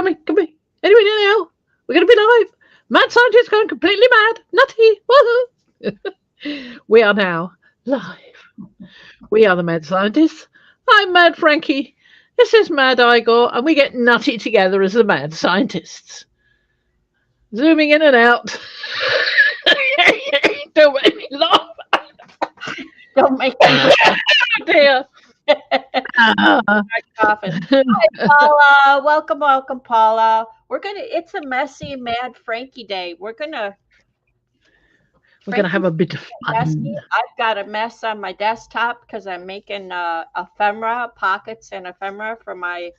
Come here. Anybody know? We're going to be live. Mad scientist going completely mad. Nutty. Woohoo. We are now live. We are the Mad Scientists. I'm Mad Frankie. This is Mad Igor, and we get nutty together as the Mad Scientists. Zooming in and out. Don't make me laugh. Don't make me laugh. Oh dear. Hi, Paula. Welcome, Paula. It's a messy, mad Frankie day. We're gonna have a bit of fun. Messy. I've got a mess on my desktop because I'm making ephemera, pockets and ephemera for my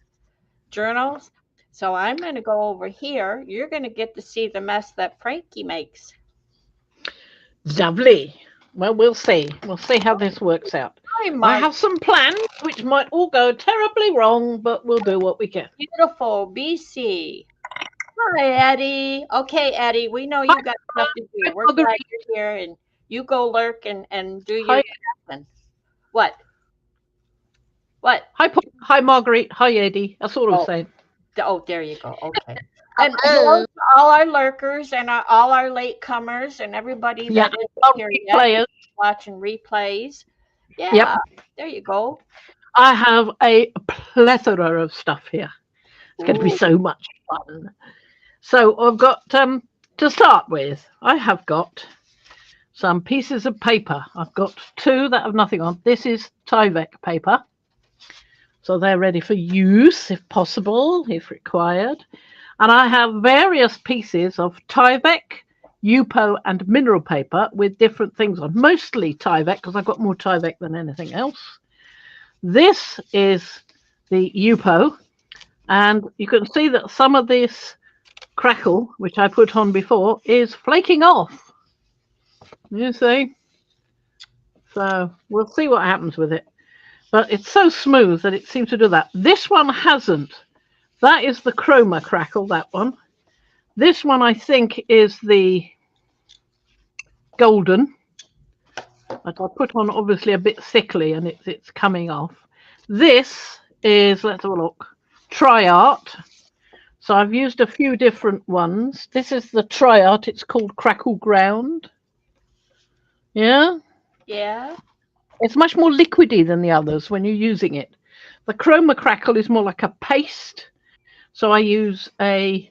journals. So I'm going to go over here. You're going to get to see the mess that Frankie makes. Lovely. Well, we'll see. We'll see how this works out. I have some plans which might all go terribly wrong, but we'll do what we can. Beautiful. BC. Hi, Eddie. Okay, Eddie, we know you got stuff to do. We're glad you're here, and you go lurk and do your lesson. What? Hi, Marguerite. Hi, Eddie. That's all I'm saying. Oh, there you go. Okay. And all our lurkers and all our latecomers and everybody that isn't here yet watching replays. Yeah, there you go. I have a plethora of stuff here. It's going to be so much fun. So I've got, to start with, I have got some pieces of paper. I've got two that have nothing on. This is Tyvek paper. So they're ready for use, if possible, if required. And I have various pieces of Tyvek, Yupo, and mineral paper with different things on. Mostly Tyvek, because I've got more Tyvek than anything else. This is the Yupo. And you can see that some of this crackle, which I put on before, is flaking off. You see? So we'll see what happens with it. But it's so smooth that it seems to do that. This one hasn't. That is the chroma crackle, that one. This one, I think, is the golden. But I put on obviously a bit thickly and it's coming off. This is, let's have a look, Tri-Art. So I've used a few different ones. This is the Tri-Art. It's called Crackle Ground. Yeah? Yeah. It's much more liquidy than the others when you're using it. The chroma crackle is more like a paste. So I use a,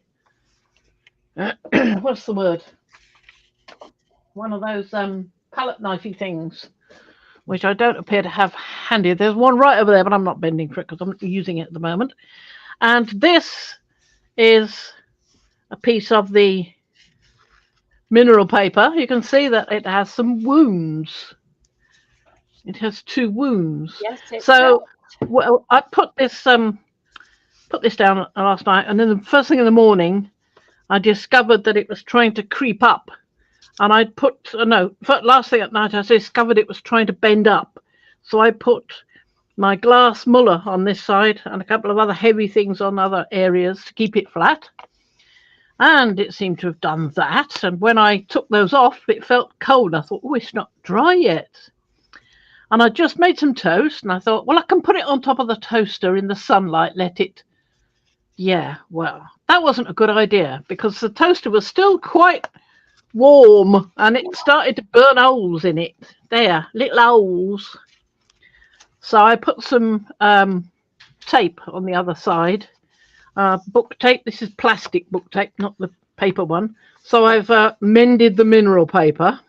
what's the word? One of those palette knifey things, which I don't appear to have handy. There's one right over there, but I'm not bending for it because I'm using it at the moment. And this is a piece of the mineral paper. You can see that it has some wounds. It has two wounds. Yes, so well, I put this down last night, and then the first thing in the morning, I discovered that it was trying to creep up, and I put last thing at night I discovered it was trying to bend up, so I put my glass muller on this side and a couple of other heavy things on other areas to keep it flat, and it seemed to have done that. And when I took those off, it felt cold. I thought, oh, it's not dry yet. And I just made some toast, and I thought, well, I can put it on top of the toaster in the sunlight, let it. Yeah, well, that wasn't a good idea because the toaster was still quite warm and it started to burn holes in it. There, little holes. So I put some tape on the other side. Book tape. This is plastic book tape, not the paper one. So I've mended the mineral paper.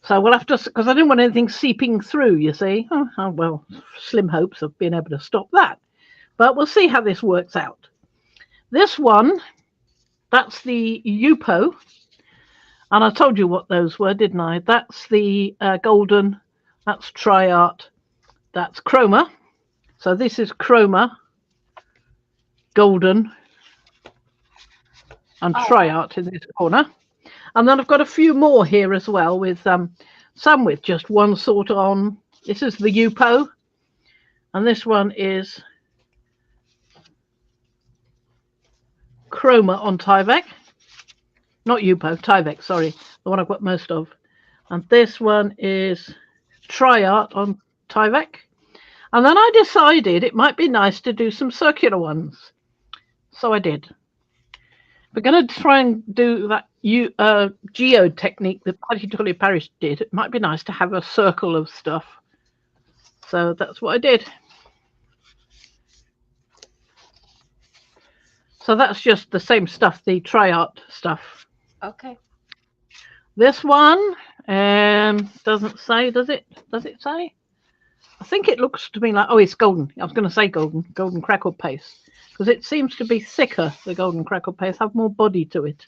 So we'll have to, because I didn't want anything seeping through, you see. Oh, well, slim hopes of being able to stop that. But we'll see how this works out. This one, that's the Yupo. And I told you what those were, didn't I? That's the golden, that's Tri-Art, that's chroma. So this is chroma, golden, and Tri-Art in this corner. And then I've got a few more here as well, with some with just one sort on. This is the Yupo, and this one is chroma on Tyvek. Not Yupo, Tyvek, sorry, the one I've got most of. And this one is Tri-Art on Tyvek. And then I decided it might be nice to do some circular ones. So I did. We're going to try and do that geode technique that Patty Tully Parish did. It might be nice to have a circle of stuff. So that's what I did. So that's just the same stuff, the tri-art stuff. Okay. This one doesn't say, does it? Does it say? I think it looks to me like, oh, it's golden. I was going to say golden crackle paste, because it seems to be thicker, the golden crackle paste, have more body to it.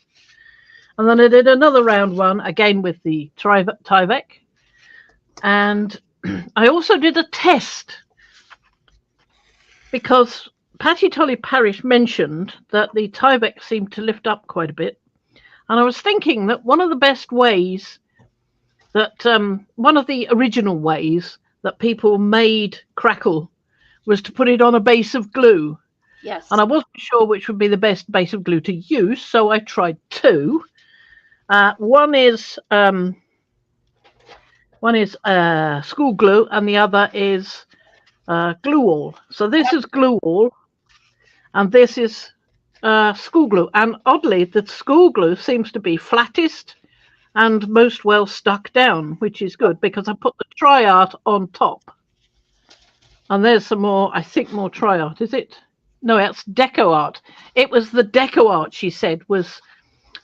And then I did another round one, again with the Tyvek. And I also did a test, because Patty Tully Parish mentioned that the Tyvek seemed to lift up quite a bit. And I was thinking that one of the best ways that, one of the original ways that people made crackle was to put it on a base of glue. Yes. And I wasn't sure which would be the best base of glue to use, so I tried two. One is school glue, and the other is glue all. So this is glue all, and this is school glue. And oddly, the school glue seems to be flattest and most well stuck down, which is good, because I put the tri-art on top. And there's some more, I think more tri-art, is it? No, it's deco art. It was the deco art, she said, was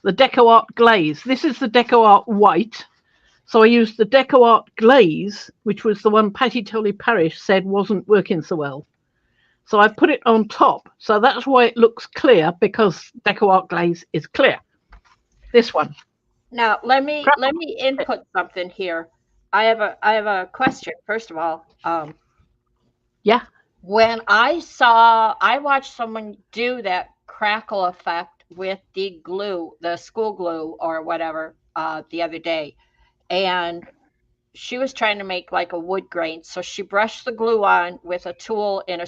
the deco art glaze. This is the deco art white. So I used the deco art glaze, which was the one Patty Tully Parish said wasn't working so well. So I put it on top. So that's why it looks clear, because deco art glaze is clear. This one. Now let me input something here. I have a question. First of all, yeah. When I watched someone do that crackle effect with the glue, the school glue or whatever, the other day, and she was trying to make like a wood grain. So she brushed the glue on with a tool in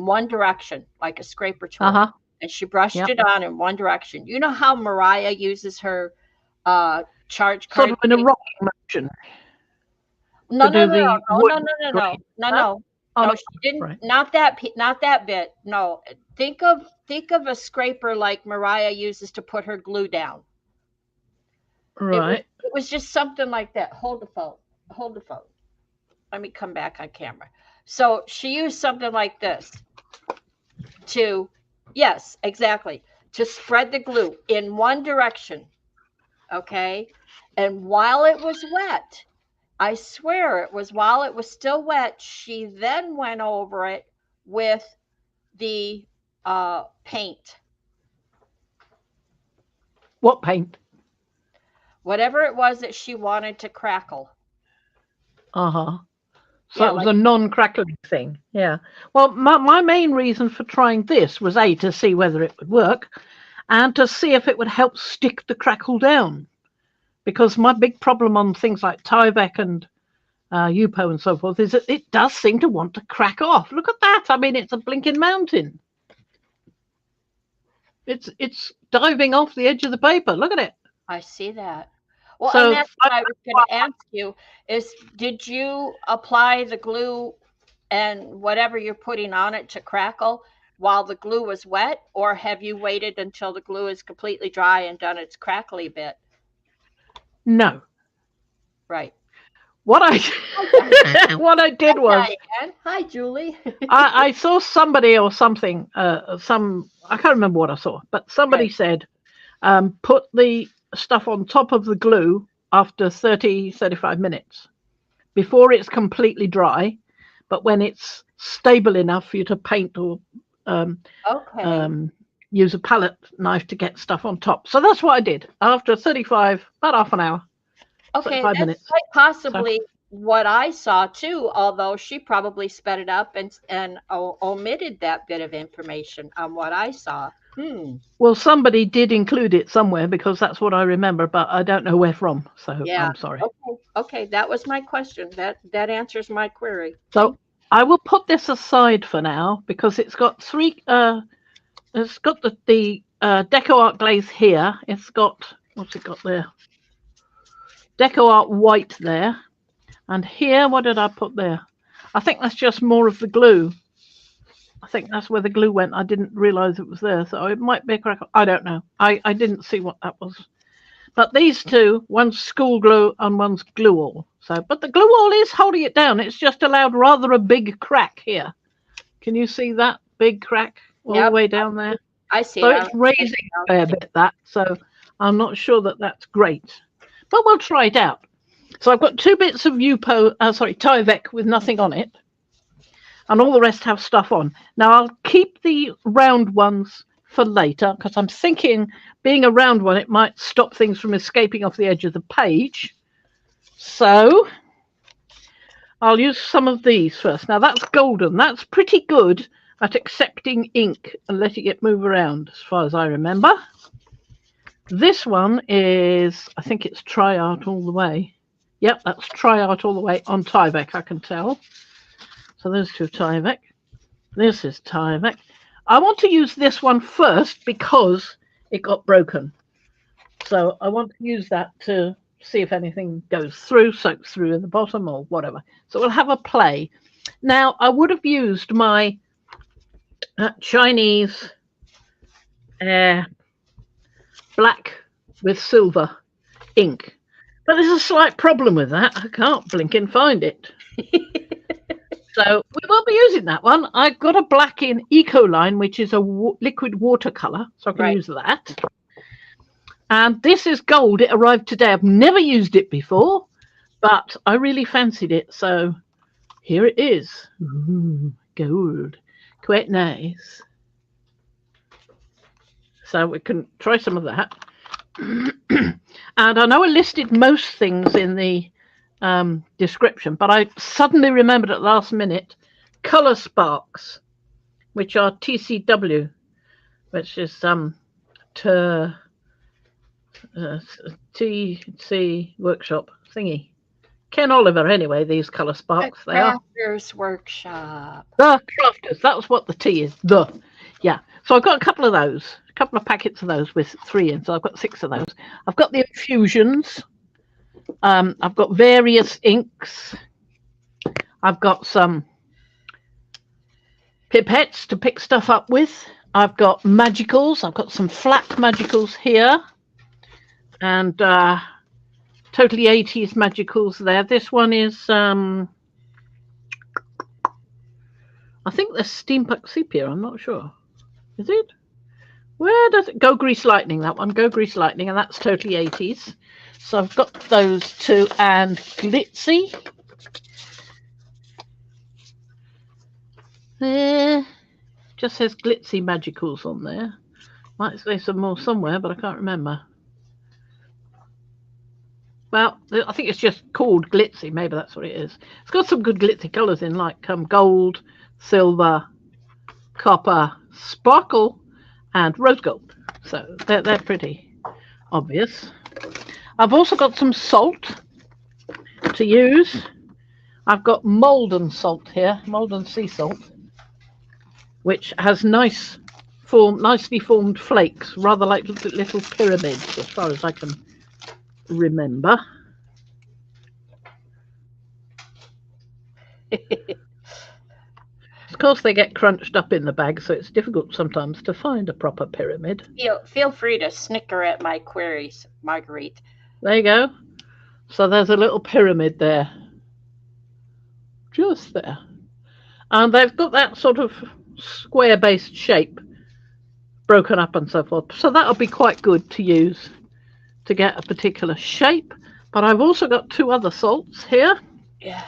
one direction, like a scraper tool, and she brushed it on in one direction. You know how Mariah uses her charge card? Sort of in a rocking motion. No, she didn't. Right. Not that bit. No, think of a scraper like Mariah uses to put her glue down. Right. It was just something like that. Hold the phone. Let me come back on camera. So she used something like this yes, exactly, to spread the glue in one direction. Okay, and while it was wet, I swear it was while it was still wet, she then went over it with the paint. What paint? Whatever it was that she wanted to crackle. So yeah, it was a non-crackling thing. Yeah. Well, my main reason for trying this was to see whether it would work, and to see if it would help stick the crackle down. Because my big problem on things like Tyvek and Yupo and so forth is that it does seem to want to crack off. Look at that. I mean, it's a blinking mountain. It's diving off the edge of the paper. Look at it. I see that. Well, so, and that's what I was going to ask you is, did you apply the glue and whatever you're putting on it to crackle while the glue was wet, or have you waited until the glue is completely dry and done its crackly bit? No. Right. What I did was, hi Julie. I saw somebody or something, I can't remember what I saw, but somebody said, put the stuff on top of the glue after 35 minutes before it's completely dry, but when it's stable enough for you to paint or use a palette knife to get stuff on top. So that's what I did after about half an hour. Okay, that's minutes. Quite possibly what I saw too, although she probably sped it up and omitted that bit of information on what I saw. Well, somebody did include it somewhere, because that's what I remember, but I don't know where from. So yeah. I'm sorry. Okay, that was my question. That answers my query. So I will put this aside for now, because it's got three. It's got the deco art glaze here. It's got, what's it got there? Deco art white there, and here, what did I put there? I think that's just more of the glue. I think that's where the glue went. I didn't realise it was there, so it might be a crack. I don't know. I didn't see what that was. But these two, one's school glue and one's glue all. So, but the glue all is holding it down. It's just allowed rather a big crack here. Can you see that big crack all the way down there? I see. So it's raising a fair bit, that. So I'm not sure that that's great. But we'll try it out. So I've got 2 bits of Tyvek with nothing on it. And all the rest have stuff on. Now I'll keep the round ones for later, because I'm thinking being a round one, it might stop things from escaping off the edge of the page. So I'll use some of these first. Now that's golden. That's pretty good at accepting ink and letting it move around, as far as I remember. This one is, I think it's Try Art All the Way. Yep, that's Try Art All the Way on Tyvek, I can tell. So those two Tyvek. This is Tyvek. I want to use this one first because it got broken. So I want to use that to see if anything goes through, soaks through in the bottom or whatever. So we'll have a play. Now, I would have used my Chinese black with silver ink. But there's a slight problem with that. I can't blink and find it. So we won't be using that one. I've got a black in Ecoline, which is a liquid watercolour, so I can use that. And this is gold. It arrived today. I've never used it before, but I really fancied it. So here it is. Ooh, gold. Quite nice. So we can try some of that. And I know I listed most things in the description, but I suddenly remembered at the last minute Colour Sparks, which are TCW, which is TC workshop thingy. Ken Oliver, anyway, these Colour Sparks. The Crafters Workshop. The Crafters, that's what the T is. Yeah. So I've got a couple of those, a couple of packets of those with 3 in, so I've got 6 of those. I've got the Infusions. I've got various inks. I've got some pipettes to pick stuff up with. I've got magicals. I've got some flat magicals here. And totally 80s magicals there. This one is, I think the Steampunk Sepia. I'm not sure. Is it? Where does it go? Grease Lightning, that one. Go Grease Lightning, and that's totally 80s. So I've got those 2 and Glitzy. There. Just says Glitzy Magicals on there. Might say some more somewhere, but I can't remember. Well, I think it's just called Glitzy. Maybe that's what it is. It's got some good glitzy colours in, like gold, silver, copper, sparkle, and rose gold. So they're pretty obvious. I've also got some salt to use. I've got Molden salt here, Molden sea salt, which has nicely formed flakes, rather like little pyramids, as far as I can remember. Of course, they get crunched up in the bag, so it's difficult sometimes to find a proper pyramid. Feel free to snicker at my queries, Marguerite. There you go. So there's a little pyramid there. Just there. And they've got that sort of square-based shape broken up and so forth. So that'll be quite good to use to get a particular shape. But I've also got 2 other salts here. Yeah.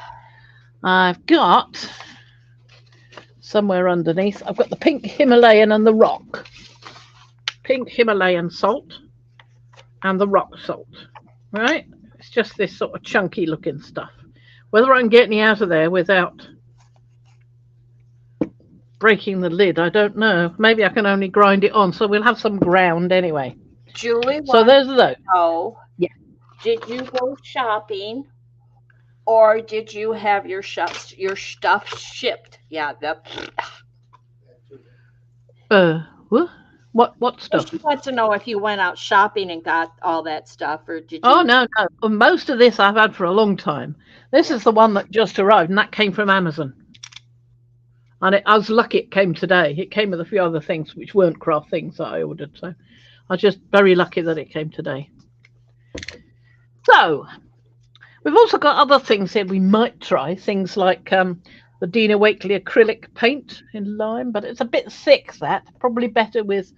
I've got, somewhere underneath, I've got the pink Himalayan and the rock. Pink Himalayan salt and the rock salt. Right? It's just this sort of chunky looking stuff. Whether I can get any out of there without breaking the lid, I don't know. Maybe I can only grind it on, so we'll have some ground anyway. Julie, so there's those. Oh, yeah. Did you go shopping, or did you have your stuff shipped? Yeah. What stuff? She wants to know if you went out shopping and got all that stuff, or did you? Oh, no. Most of this I've had for a long time. This is the one that just arrived, and that came from Amazon. And I was lucky it came today. It came with a few other things which weren't craft things that I ordered. So I was just very lucky that it came today. So we've also got other things here we might try. Things like the Dina Wakley acrylic paint in lime, but it's a bit thick. That probably better with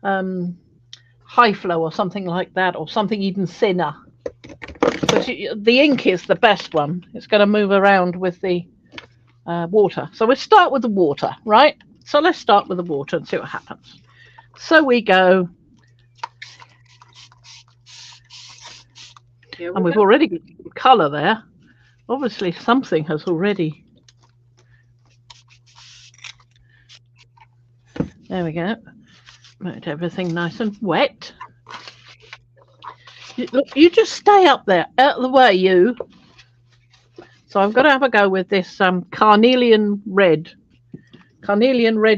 high flow or something like that, or something even thinner. Because the ink is the best one. It's going to move around with the water. So we'll start with the water, right? So let's start with the water and see what happens. So we go. And we've already got some colour there. Obviously something has already. There we go. Make everything nice and wet. Look, you just stay up there, out of the way, you. So I've got to have a go with this carnelian red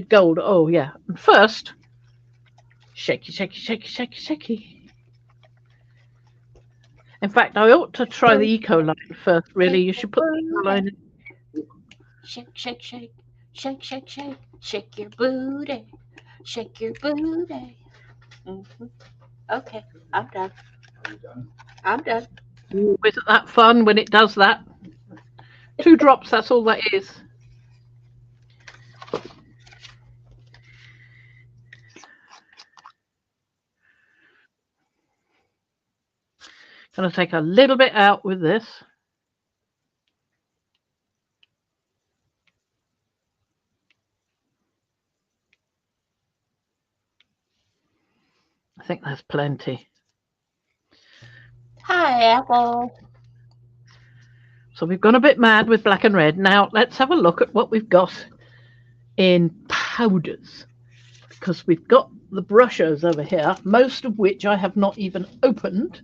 gold. Oh yeah. And first, shaky, shaky, shaky, shaky, shaky. In fact, I ought to try the eco line first. Really, you should put the eco line in. Shake, shake, shake, shake, shake, shake, shake your booty, shake your booty. Okay, I'm done. I'm done. Ooh, isn't that fun when it does that? 2 drops, that's all that is. Going to take a little bit out with this. I think that's plenty. Hi, Apple. So we've gone a bit mad with black and red. Now let's have a look at what we've got in powders. Because we've got the Brushos over here, most of which I have not even opened.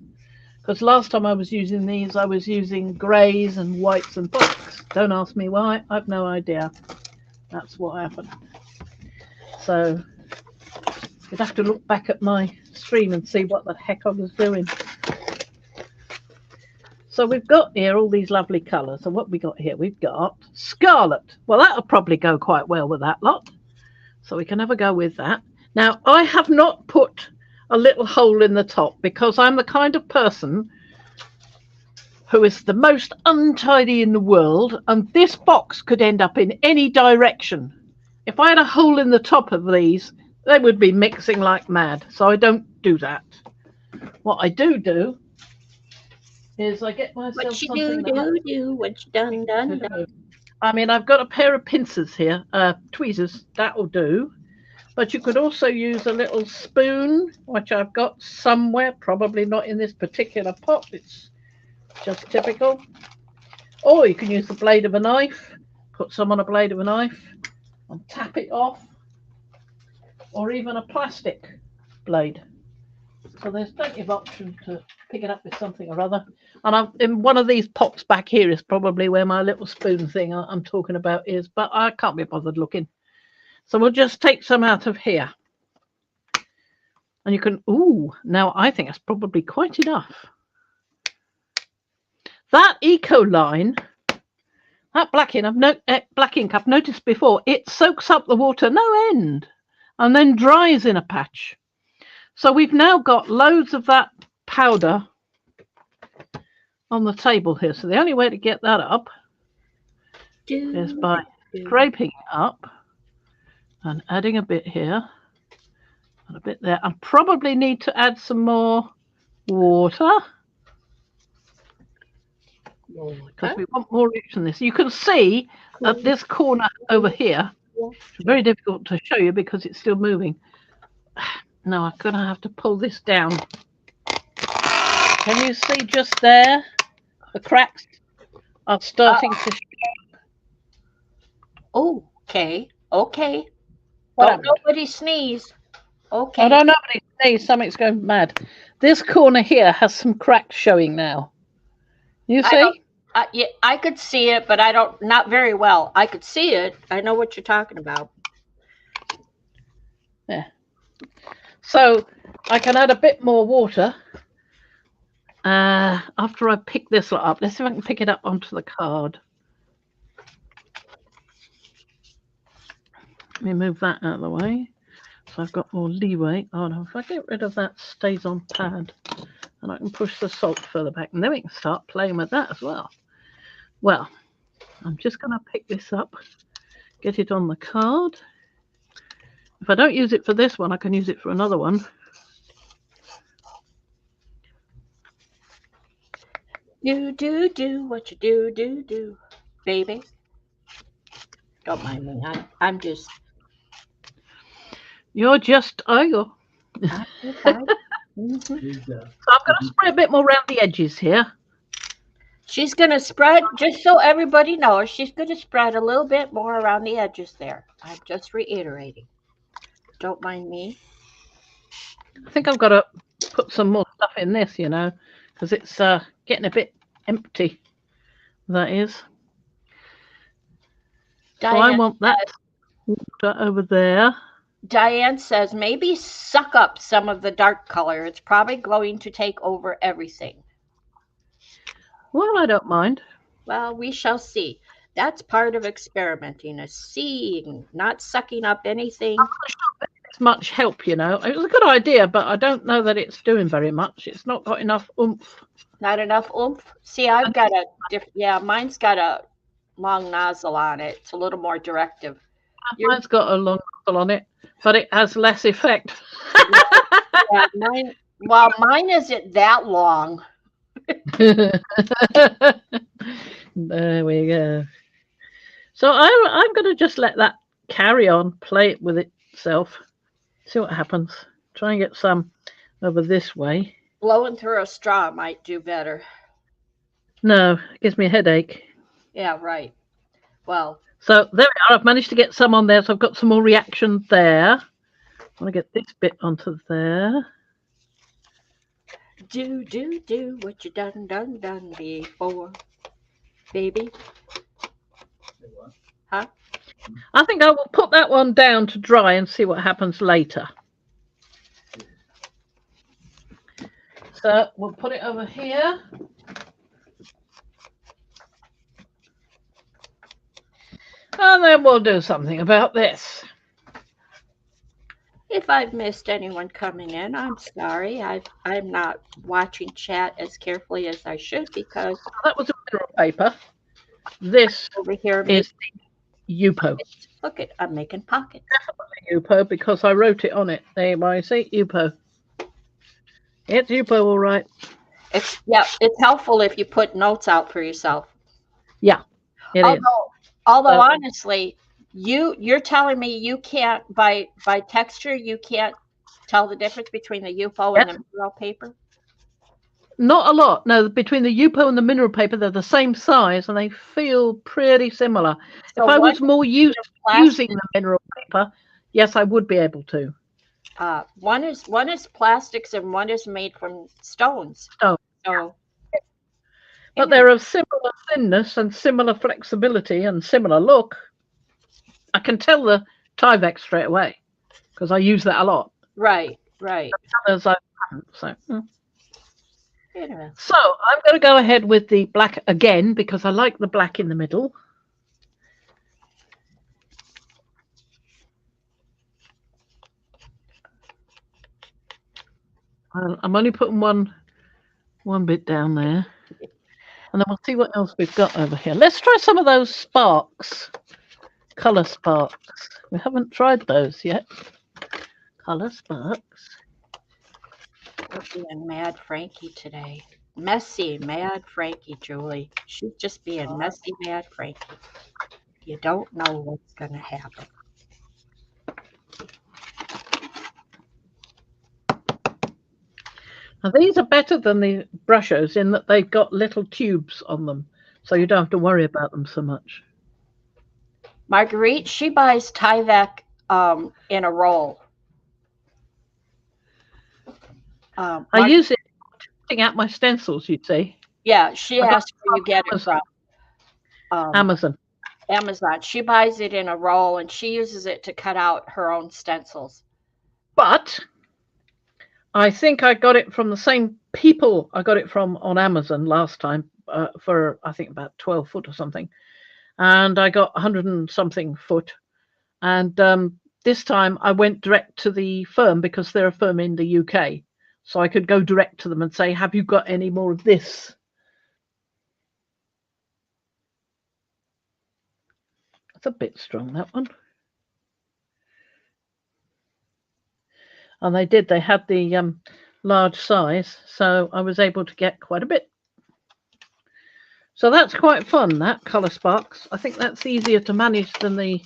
Because last time I was using these, I was using greys and whites and blacks. Don't ask me why, I've no idea. That's what happened. So you'd have to look back at my stream and see what the heck I was doing. So we've got here all these lovely colours. So what we got here? We've got scarlet. Well, that'll probably go quite well with that lot. So we can have a go with that. Now, I have not put a little hole in the top because I'm the kind of person who is the most untidy in the world, and this box could end up in any direction. If I had a hole in the top of these, they would be mixing like mad. So I don't do that. What I do is I get myself What you something do, what you done. I mean, I've got a pair of pincers here, tweezers, that'll do. But you could also use a little spoon, which I've got somewhere, probably not in this particular pot. It's just typical. Or you can use the blade of a knife, put some on a blade of a knife and tap it off. Or even a plastic blade. So there's plenty of options to pick it up with something or other. And in one of these pots back here is probably where my little spoon thing I'm talking about is, but I can't be bothered looking. So we'll just take some out of here. And you can, ooh, now I think that's probably quite enough. That eco line, that black ink I've noticed before, it soaks up the water no end and then dries in a patch. So we've now got loads of that powder on the table here. So the only way to get that up is by scraping it up and adding a bit here and a bit there. I probably need to add some more water because we want more rich than this. You can see at this corner over here, it's very difficult to show you because it's still moving. No, I'm going to have to pull this down. Can you see just there? The cracks are starting to show. Oh, okay. What Nobody sneeze. Okay. I don't know. Nobody sneeze. Something's going mad. This corner here has some cracks showing now. You see? Yeah, I could see it, but not very well. I could see it. I know what you're talking about. Yeah. So I can add a bit more water after I pick this lot up. Let's see if I can pick it up onto the card. Let me move that out of the way. So I've got more leeway. Oh no, if I get rid of that stays on pad, and I can push the salt further back, and then we can start playing with that as well. Well, I'm just going to pick this up, get it on the card. If I don't use it for this one, I can use it for another one. Do what you do, baby. Don't mind me. I'm just. You're just Igor. Mm-hmm. So I'm going to spray a bit more around the edges here. She's going to spread, just so everybody knows, she's going to spread a little bit more around the edges there. I'm just reiterating. Don't mind me. I think I've got to put some more stuff in this, you know, because it's getting a bit empty. That is. Diane, so I want that water over there. Diane says, maybe suck up some of the dark color. It's probably going to take over everything. Well, I don't mind. Well, we shall see. That's part of experimenting, is seeing, not sucking up anything. I'm not sure it's much help, you know. It was a good idea, but I don't know that it's doing very much. It's not got enough oomph. Not enough oomph? See, I've got a different, yeah, mine's got a long nozzle on it. It's a little more directive. Mine's got a long nozzle on it, but it has less effect. Yeah, mine isn't that long. There we go. So I'm going to just let that carry on, play it with itself, see what happens. Try and get some over this way. Blowing through a straw might do better. No, it gives me a headache. Yeah, right. Well. So there we are. I've managed to get some on there, so I've got some more reaction there. I want to get this bit onto there. Do what you done before, baby. Huh? I think I will put that one down to dry and see what happens later. So we'll put it over here. And then we'll do something about this. If I've missed anyone coming in, I'm sorry. I'm not watching chat as carefully as I should because that was a mineral paper. This over here is the Yupo. Look it, I'm making pockets. Definitely Yupo because I wrote it on it. There you see Yupo. It's Yupo, all right. It's helpful if you put notes out for yourself. Yeah, it is. Although honestly, you're telling me you can't by texture you can't tell the difference between the Yupo and the mineral paper? Not a lot. No, between the Yupo and the mineral paper, they're the same size and they feel pretty similar. So if I was more using the mineral paper, yes, I would be able to. One is plastics and one is made from stones. So, but they're of similar thinness and similar flexibility and similar look. I can tell the Tyvek straight away because I use that a lot. Right. Others I haven't. So I'm going to go ahead with the black again because I like the black in the middle. I'm only putting one bit down there. And then we'll see what else we've got over here. Let's try some of those sparks. Colour sparks. We haven't tried those yet. Colour sparks. We're being mad Frankie today. Messy, mad Frankie, Julie. She's just being messy, mad Frankie. You don't know what's going to happen. Now, these are better than the Brushos in that they've got little tubes on them, so you don't have to worry about them so much. Marguerite, she buys Tyvek in a roll. I use it putting out my stencils, you see. Yeah, she asked where you get it from. Amazon. She buys it in a roll, and she uses it to cut out her own stencils. But I think I got it from the same people I got it from on Amazon last time for, I think, about 12 foot or something. And I got 100 and something foot. And this time I went direct to the firm because they're a firm in the UK. So I could go direct to them and say, have you got any more of this? It's a bit strong, that one. And they did. They had the large size, so I was able to get quite a bit. So that's quite fun, that Colour Sparks. I think that's easier to manage than the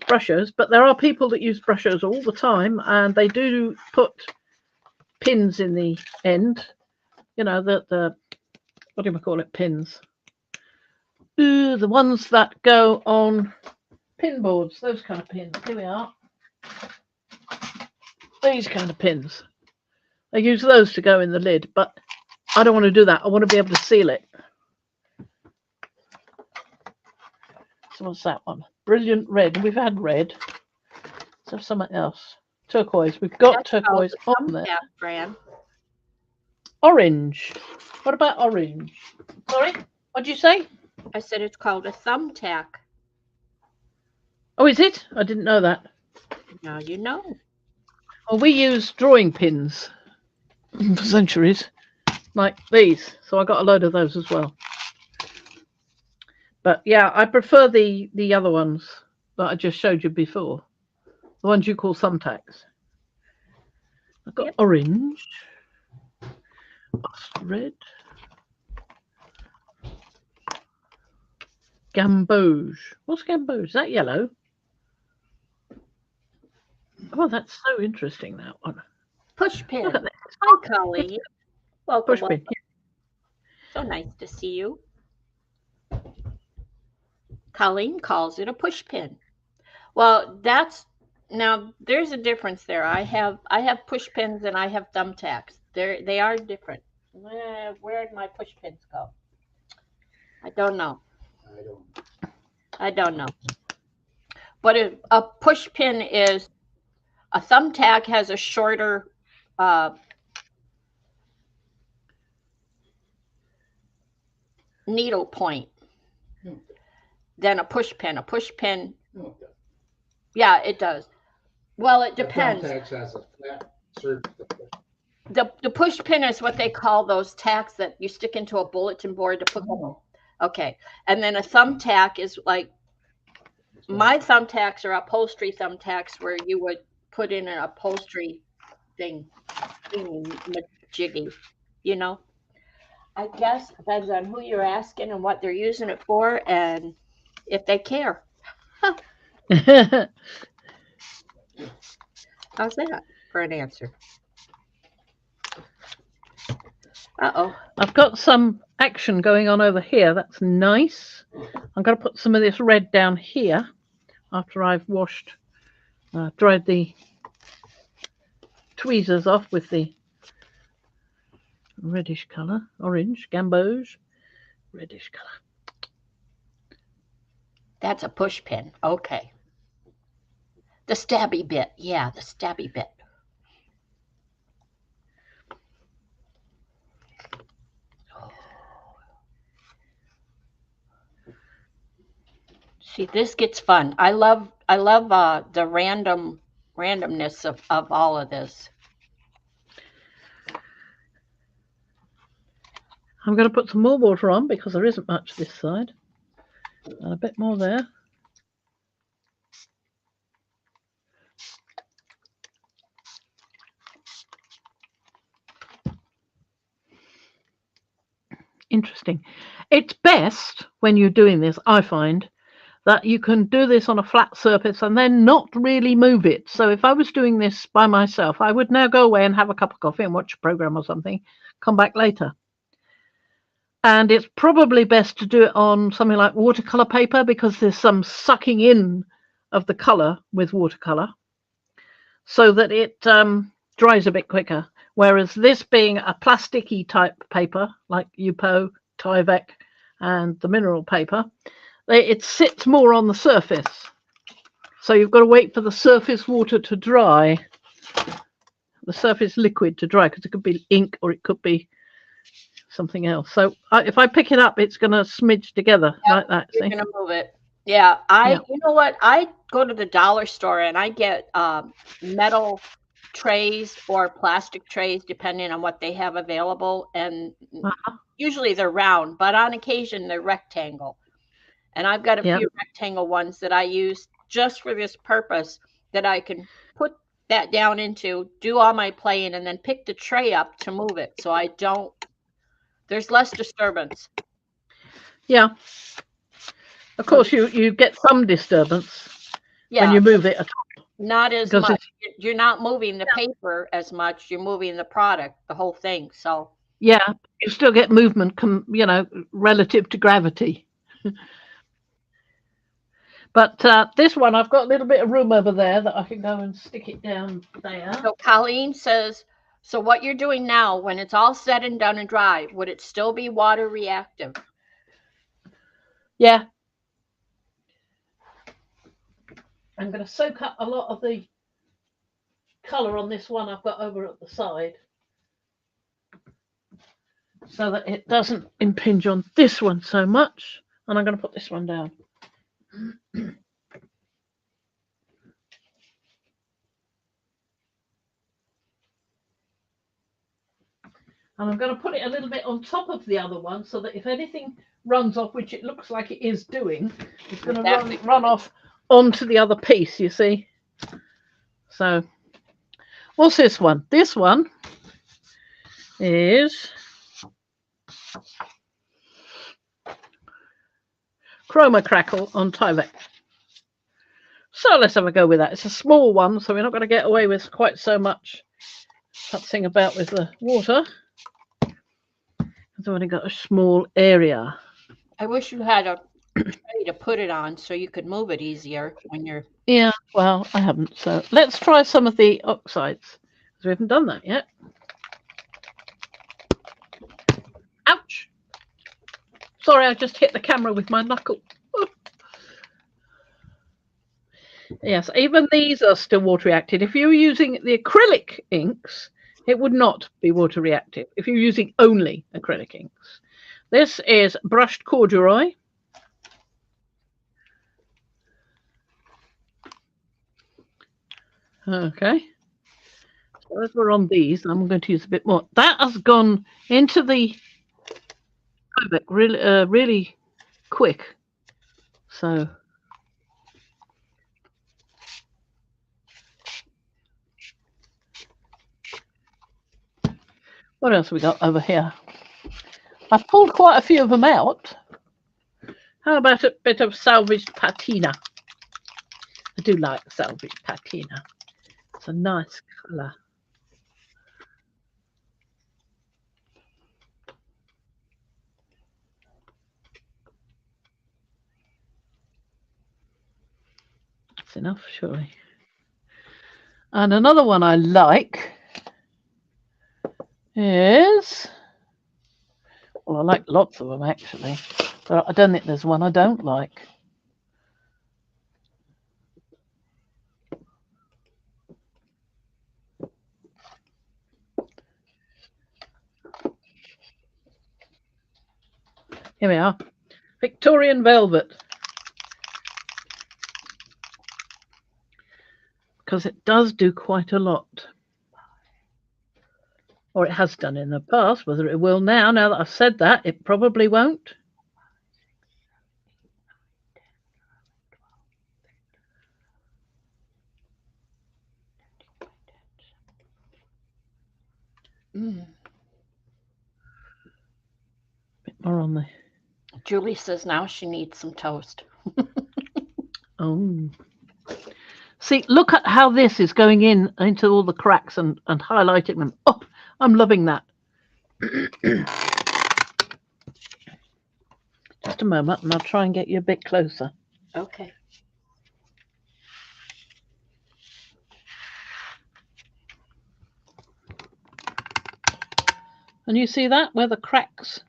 Brushos, but there are people that use Brushos all the time, and they do put pins in the end. You know, the what do you call it, pins? Ooh, the ones that go on pin boards, those kind of pins. Here we are. These kind of pins. I use those to go in the lid, but I don't want to do that. I want to be able to seal it. So what's that one? Brilliant red. We've had red. Let's have something else. Turquoise. We've got That's turquoise called on there. thumbtack, Fran. Orange. What about orange? Sorry? What'd you say? I said it's called a thumbtack. Oh, is it? I didn't know that. Now you know. Well, we use drawing pins for centuries, like these. So I got a load of those as well. But yeah, I prefer the other ones that I just showed you before. The ones you call thumbtacks. I've got orange, red, gamboge. What's gamboge? Is that yellow? Oh, that's so interesting, that one. Push pin. Look at that. Hi, Colleen. Welcome. Push welcome. pin. So nice to see you. Colleen calls it a push pin. Well, now there's a difference there. I have push pins and I have thumbtacks. They are different. Where'd my push pins go? I don't know. I don't know. But a push pin is, a thumbtack has a shorter needle point than a push pin. A push pin, yeah, it does. Well, it depends. The push pin is what they call those tacks that you stick into a bulletin board to put. Okay, and then a thumbtack is like, my thumbtacks are upholstery thumbtacks where you would put in an upholstery thing, jiggy, you know. I guess depends on who you're asking and what they're using it for and if they care. How's that for an answer? Uh-oh. I've got some action going on over here. That's nice. I'm going to put some of this red down here after I've dried the tweezers off with the reddish colour, orange, gamboge, reddish colour. That's a push pin. Okay. The stabby bit. Yeah, the stabby bit. See, this gets fun. I love the randomness of all of this. I'm going to put some more water on because there isn't much this side. And a bit more there. Interesting. It's best when you're doing this, I find, that you can do this on a flat surface and then not really move it. So if I was doing this by myself, I would now go away and have a cup of coffee and watch a program or something, come back later. And it's probably best to do it on something like watercolor paper because there's some sucking in of the color with watercolor so that it dries a bit quicker. Whereas this being a plasticky type paper like Yupo, Tyvek and the mineral paper, it sits more on the surface. So you've got to wait for the surface water to dry, the surface liquid to dry, because it could be ink or it could be something else. So if I pick it up, it's going to smidge together like that. You're going to move it. Yeah, you know what? I go to the dollar store and I get metal trays or plastic trays, depending on what they have available. And usually they're round, but on occasion they're rectangle. And I've got a few rectangle ones that I use just for this purpose, that I can put that down into, do all my playing, and then pick the tray up to move it. So I don't, there's less disturbance. Yeah. Of course, you get some disturbance when you move it. Not as much. You're not moving the paper as much. You're moving the product, the whole thing. So yeah, you still get movement, you know, relative to gravity. But this one, I've got a little bit of room over there that I can go and stick it down there. So Colleen says, so what you're doing now, when it's all said and done and dry, would it still be water reactive? Yeah. I'm going to soak up a lot of the colour on this one I've got over at the side, so that it doesn't impinge on this one so much. And I'm going to put this one down. And I'm going to put it a little bit on top of the other one, so that if anything runs off, which it looks like it is doing, it's going to run off onto the other piece, you see. So what's this one? This one is Chroma Crackle on Tyvek. So let's have a go with that. It's a small one, so we're not going to get away with quite so much futzing about with the water. I've only got a small area. I wish you had a tray to put it on so you could move it easier when you're... Yeah, well, I haven't. So let's try some of the oxides, because we haven't done that yet. Ouch! Sorry, I just hit the camera with my knuckle. Yes, even these are still water reactive. If you're using the acrylic inks, it would not be water reactive if you're using only acrylic inks. This is brushed corduroy. Okay. So as we're on these, I'm going to use a bit more. That has gone into the really, really quick. So what else have we got over here? I've pulled quite a few of them out. How about a bit of salvaged patina? I do like salvaged patina. It's a nice colour. That's enough, surely. And another one I like is, well, I like lots of them actually, but I don't think there's one I don't like. Here we are, Victorian Velvet. Because it does do quite a lot. Or it has done in the past. Whether it will now that I've said that, it probably won't. Bit more on the... Julie says now she needs some toast. Oh. See, look at how this is going into all the cracks and highlighting them. Oh, I'm loving that. Just a moment, and I'll try and get you a bit closer. Okay. And you see that, where the cracks,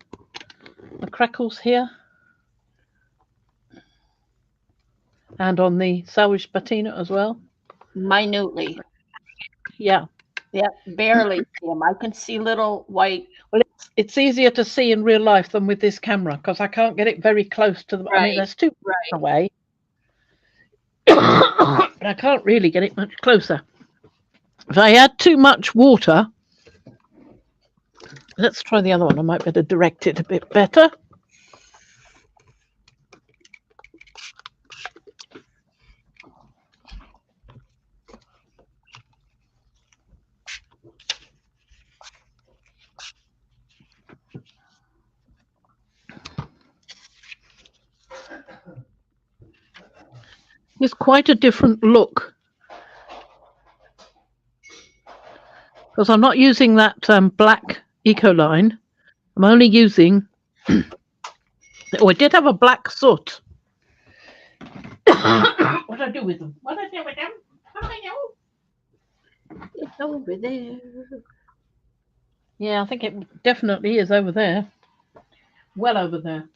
the crackles here? And on the salvaged patina as well. Minutely. Yeah. Yeah, barely see them. I can see little white. Well, it's easier to see in real life than with this camera, because I can't get it very close to the... Right. I mean, there's 2 away. But I can't really get it much closer. If I add too much water, let's try the other one. I might better direct it a bit better. It's quite a different look because I'm not using that black Eco line. I'm only using. Oh, I did have a black soot. What did I do with them? What did I do with them? I know. It's over there. Yeah, I think it definitely is over there. Well over there.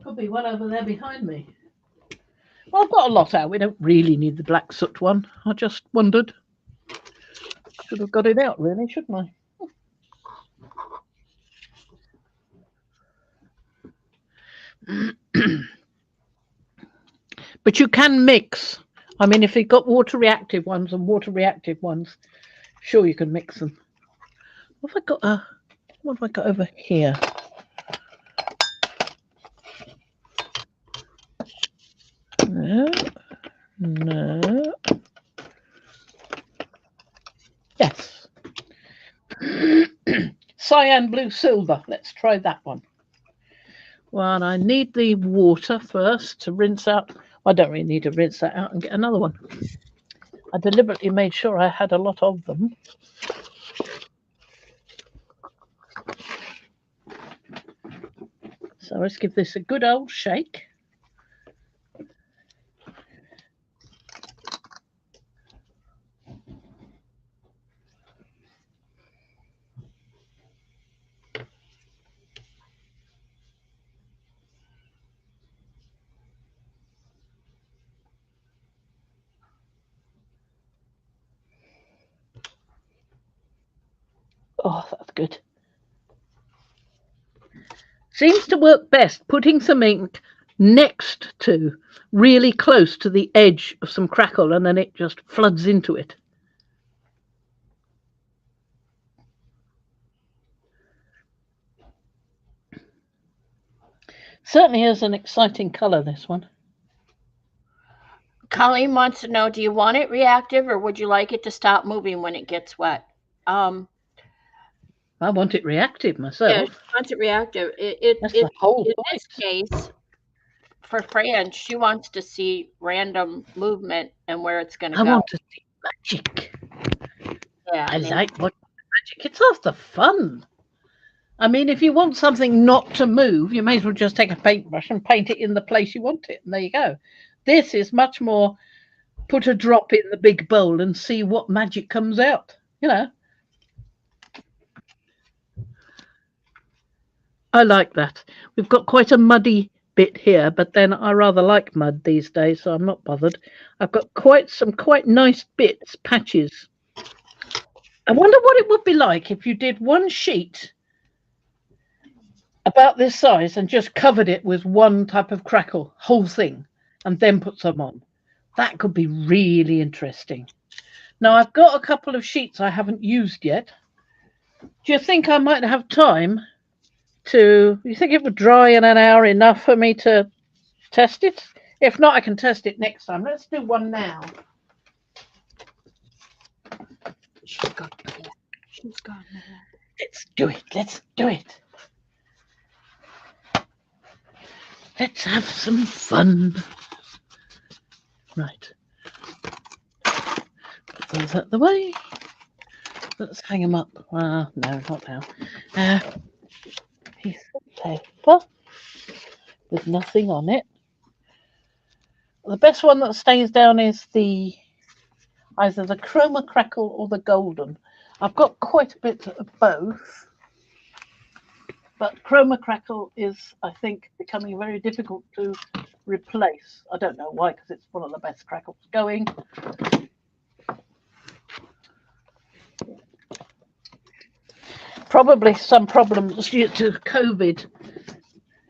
Could be well over there behind me. Well, I've got a lot out. We don't really need the black soot one. I just wondered. Should have got it out, really, shouldn't I? But you can mix. I mean, if you've got water reactive ones and water reactive ones, sure you can mix them. What have I got? What have I got over here? No. Yes. Cyan blue silver. Let's try that one. Well, I need the water first to rinse out. I don't really need to rinse that out and get another one. I deliberately made sure I had a lot of them. So let's give this a good old shake. Oh, that's good. Seems to work best putting some ink next to, really close to the edge of some crackle, and then it just floods into it. Certainly is an exciting colour, this one. Colleen wants to know, do you want it reactive or would you like it to stop moving when it gets wet? I want it reactive myself. Yeah, she wants it reactive. That's the whole in point. this case, for Fran, she wants to see random movement and where it's going to go. I want to see magic. Yeah, I like what magic. It's half the fun. I mean, if you want something not to move, you may as well just take a paintbrush and paint it in the place you want it, and there you go. This is much more put a drop in the big bowl and see what magic comes out, you know. I like that. We've got quite a muddy bit here, but then I rather like mud these days, so I'm not bothered. I've got some quite nice bits, patches. I wonder what it would be like if you did one sheet about this size and just covered it with one type of crackle, whole thing, and then put some on. That could be really interesting. Now, I've got a couple of sheets I haven't used yet. Do you think I might have time to... You think it would dry in an hour enough for me to test it? If not, I can test it next time. Let's do one now. She's gone mad. She's gone mad. Let's do it. Let's do it. Let's have some fun. Right. Put those out the way. Let's hang them up. No, not now. Piece of paper with nothing on it. The best one that stays down is either the chroma crackle or the golden. I've got quite a bit of both. But chroma crackle is, I think, becoming very difficult to replace. I don't know why, because it's one of the best crackles going. Probably some problems due to COVID.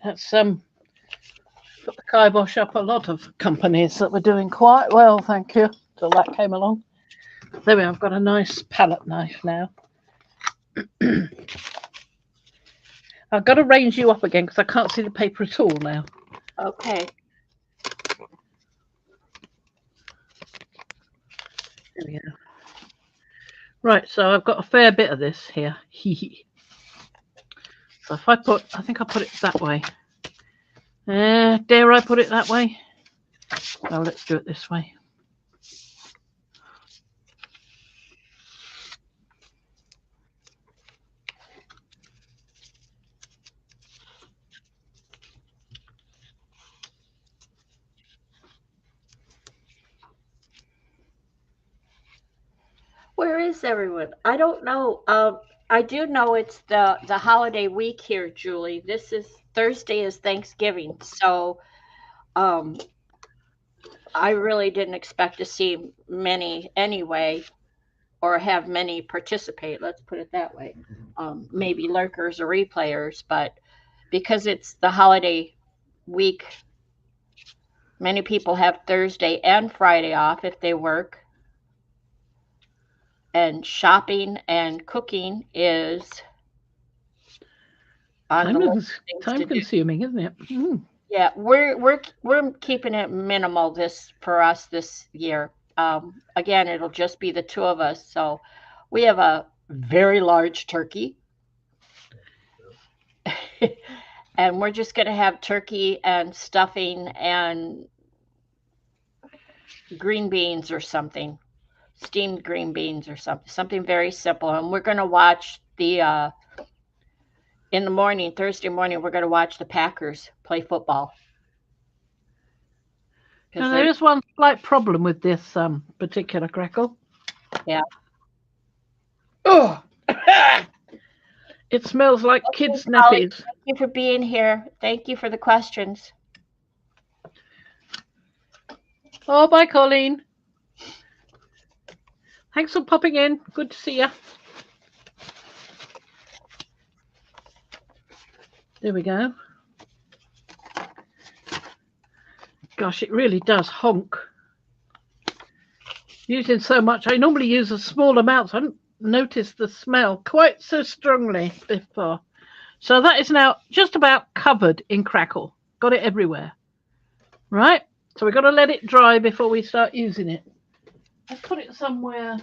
That's put the kibosh up a lot of companies that were doing quite well, thank you, till that came along. There we are, I've got a nice palette knife now. I've got to range you up again because I can't see the paper at all now. Okay. There we go. Right, so I've got a fair bit of this here. So if I think I'll put it that way. Dare I put it that way? No, let's do it this way. Where is everyone? I don't know. I do know it's the holiday week here, Julie. This is Thursday is Thanksgiving, so I really didn't expect to see many anyway, or have many participate. Let's put it that way. Maybe lurkers or replayers, but because it's the holiday week, many people have Thursday and Friday off if they work. And shopping and cooking is on the list of things time to do. consuming, isn't it? Mm. Yeah, we're keeping it minimal for us this year. Again, it'll just be the two of us. So we have a very large turkey. And we're just going to have turkey and stuffing and green beans or something. Steamed green beans or something very simple. And we're going to watch in the morning, Thursday morning, we're going to watch the Packers play football. And there is one slight problem with this particular crackle. Yeah. Oh, it smells like kids' nappies. Thank you for being here. Thank you for the questions. Oh, bye, Colleen. Thanks for popping in. Good to see you. There we go. Gosh, it really does honk. Using so much. I normally use a small amount, so I haven't noticed the smell quite so strongly before. So that is now just about covered in crackle. Got it everywhere. Right? So we've got to let it dry before we start using it. Let's put it somewhere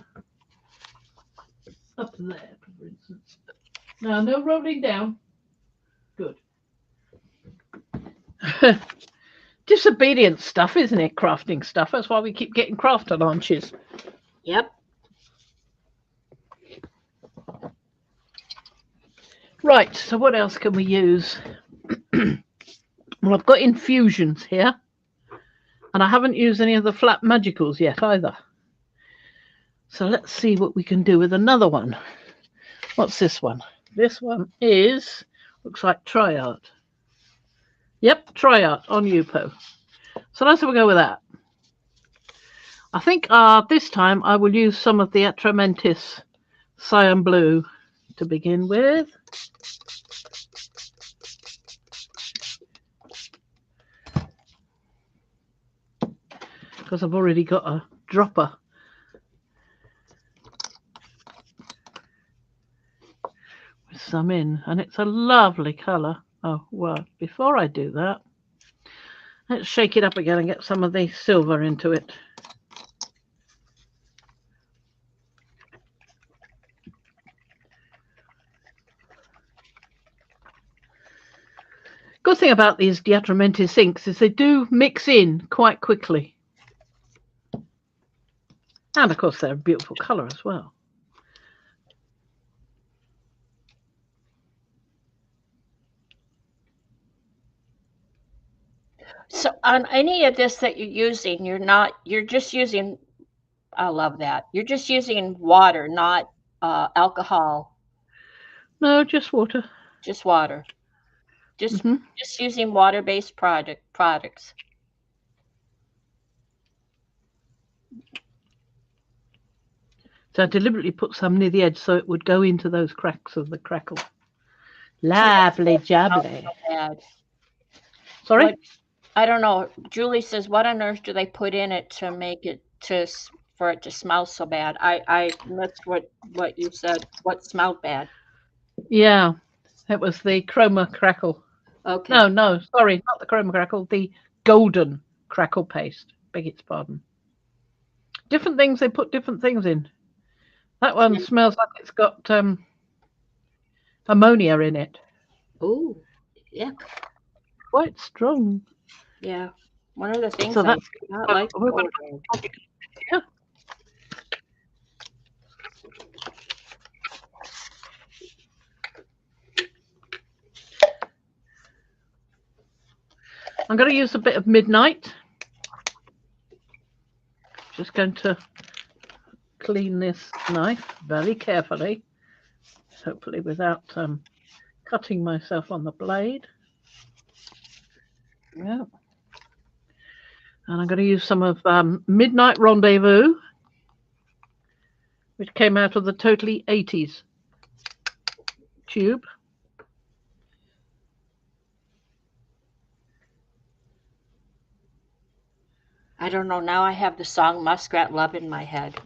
up there, for instance. Now, no rolling down. Good. Disobedient stuff, isn't it? Crafting stuff. That's why we keep getting crafter launches. Yep. Right, so what else can we use? Well, I've got infusions here. And I haven't used any of the flat magicals yet either. So let's see what we can do with another one. What's this one? This one looks like Triart. Yep, Triart on Yupo. So let's have a go with that. I think this time I will use some of the Atramentis Cyan Blue to begin with. Because I've already got a dropper. With some in, and it's a lovely colour. Oh, well, before I do that, let's shake it up again and get some of the silver into it. Good thing about these Diatramentis inks is they do mix in quite quickly. And of course, they're a beautiful colour as well. So on any of this that you're using, you're just using, I love that. You're just using water, not alcohol. No, just water. Just water. Just using water-based products. So I deliberately put some near the edge so it would go into those cracks of the crackle. Lovely jubbly. Bad. Sorry? I don't know. Julie says, "What on earth do they put in it to make it for it to smell so bad?" I missed what you said. What smelled bad? Yeah, it was the chroma crackle. Okay. No, sorry, not the chroma crackle. The golden crackle paste. Beg its pardon. Different things. They put different things in. That one smells like it's got ammonia in it. Oh, yeah, Quite strong. yeah. One of the things So I that's do not like. we're going to yeah. I'm going to use a bit of midnight. Just going to clean this knife very carefully, hopefully without cutting myself on the blade. Yeah. And I'm going to use some of Midnight Rendezvous, which came out of the Totally 80s tube. I don't know. Now I have the song Muskrat Love in my head.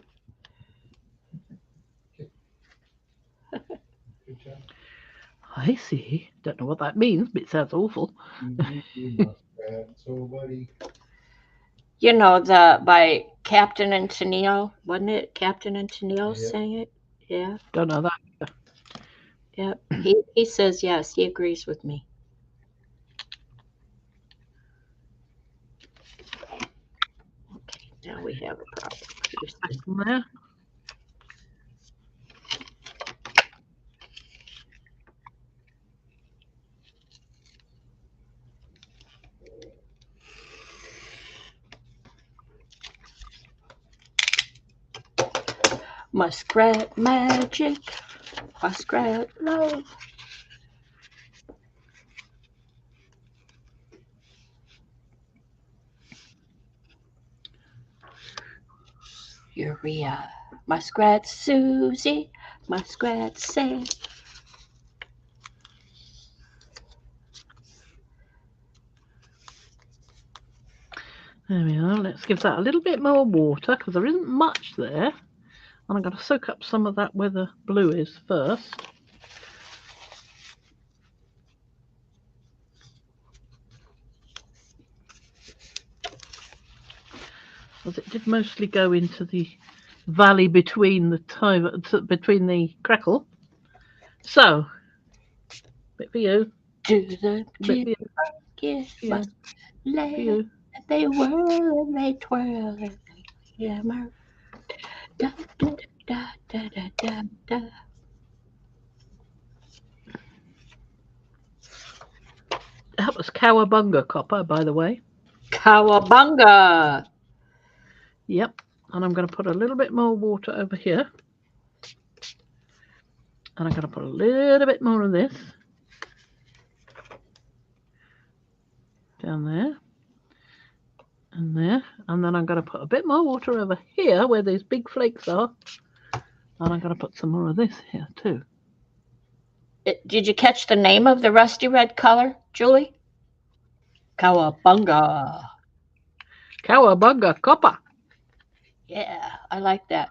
I see. Don't know what that means, but it sounds awful. You know, the by Captain and Tennille, wasn't it? Captain and Tennille sang it. Yeah, Don't know that. yeah. He says yes. He agrees with me. Okay, now we have a problem. From there. Muskrat magic, muskrat love. Urea, muskrat Susie, muskrat Sam. There we are. Let's give that a little bit more water because there isn't much there. And I'm going to soak up some of that where the blue is first. As it did mostly go into the valley between the crackle. So, bit for you. Do the Bit kiss for you. let For you. they whirl and they twirl and they yammer. Da da da da da da da. That was cowabunga copper, by the way. Cowabunga. Yep. And I'm going to put a little bit more water over here. And I'm going to put a little bit more of this down there and there. And then I'm going to put a bit more water over here where these big flakes are. And I'm going to put some more of this here too. Did you catch the name of the rusty red color, Julie? Cowabunga. Cowabunga copper. Yeah, I like that.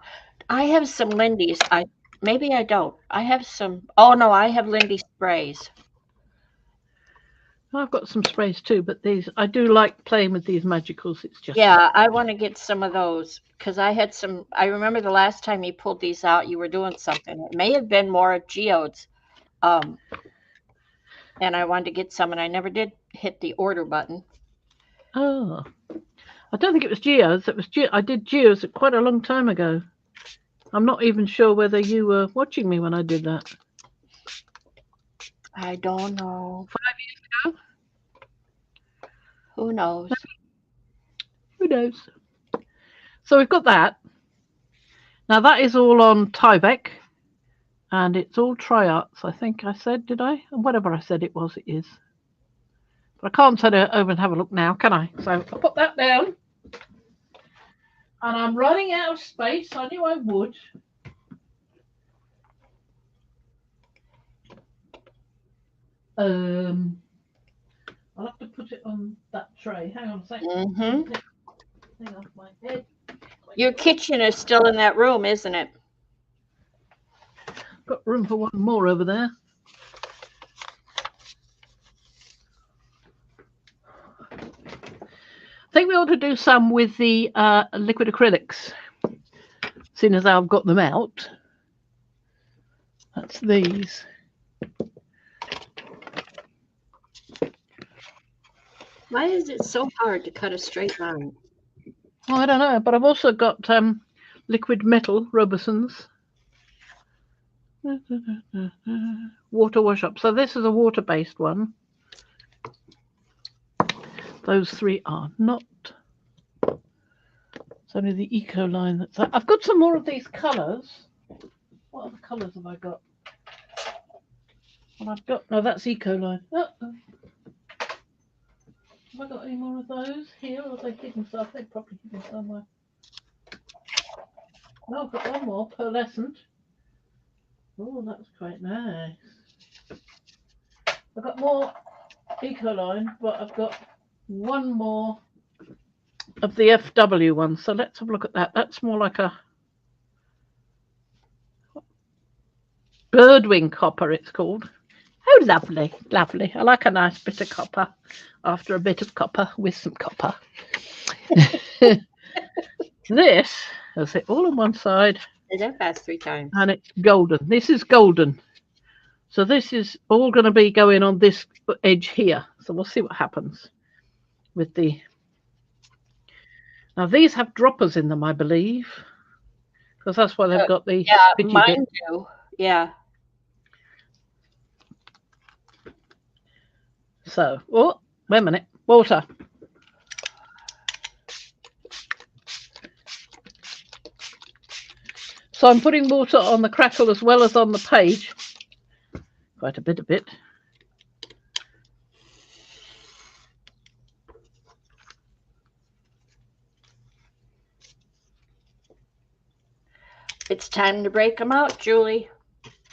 I have some Lindy's. Maybe I don't. I have some. Oh no, I have Lindy sprays. I've got some sprays too, but these I do like playing with these magicals. It's just Yeah, I want to get some of those because I had some. I remember the last time you pulled these out, you were doing something. It may have been more geodes, and I wanted to get some, and I never did hit the order button. oh, I don't think it was geos. It was I did geos quite a long time ago. I'm not even sure whether you were watching me when I did that. I don't know. 5 years ago. Who knows? Who knows? So we've got that. Now that is all on Tyvek, and it's all Triarts. I think I said, did I? And whatever I said it was, it is. But I can't turn it over and have a look now, can I? So I'll put that down. And I'm running out of space. I knew I would. I'll have to put it on that tray. Hang on a second. Mm-hmm. Hang off my head. Your kitchen is still in that room, isn't it? Got room for one more over there. I think we ought to do some with the liquid acrylics, seeing as I've got them out. That's these. Why is it so hard to cut a straight line? Oh, I don't know, but I've also got liquid metal Robisons. Water wash up. So this is a water-based one. Those three are not. It's only the eco line that's. I've got some more of these colours. What other colours have I got? Well, I've got. No, that's eco line. Uh-oh. Have I got any more of those here, or are they hidden? So they're probably hidden somewhere. No, I've got one more pearlescent. Oh, that's quite nice. I've got more eco line, but I've got one more of the FW one. So let's have a look at that. That's more like a birdwing copper, it's called. Oh, lovely, lovely. I like a nice bit of copper after a bit of copper with some copper. This, is it all on one side? Did that pass 3 times? And it's golden. This is golden. So this is all going to be going on this edge here. So we'll see what happens with the... Now these have droppers in them, I believe. Because that's why they've got the... Yeah, pitchy mine bit. do. Yeah. So, oh, wait a minute. Water. So I'm putting water on the crackle as well as on the page. Quite a bit of it. It's time to break them out, Julie.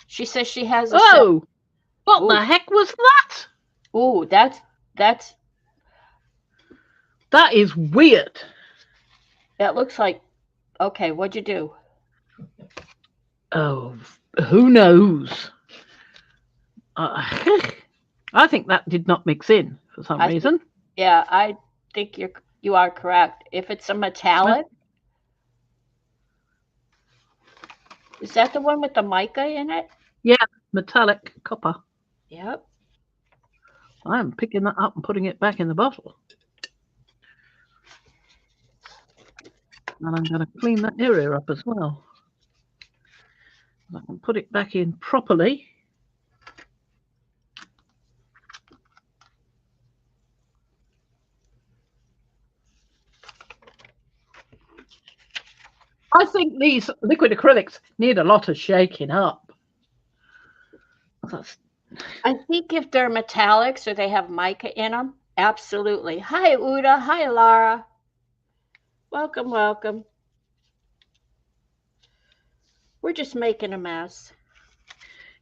She says she has a Oh! What Ooh. the heck was that? Oh, that's That is weird. that looks like okay, what'd you do? Oh, who knows? I think that did not mix in for some reason. Yeah, I think you are correct. If it's a metallic, is that the one with the mica in it? Yeah, metallic copper. Yep. I'm picking that up and putting it back in the bottle. And I'm going to clean that area up as well. I can put it back in properly. I think these liquid acrylics need a lot of shaking up. I think if they're metallics or they have mica in them, absolutely. Hi, Uda. Hi, Lara. Welcome, welcome. We're just making a mess.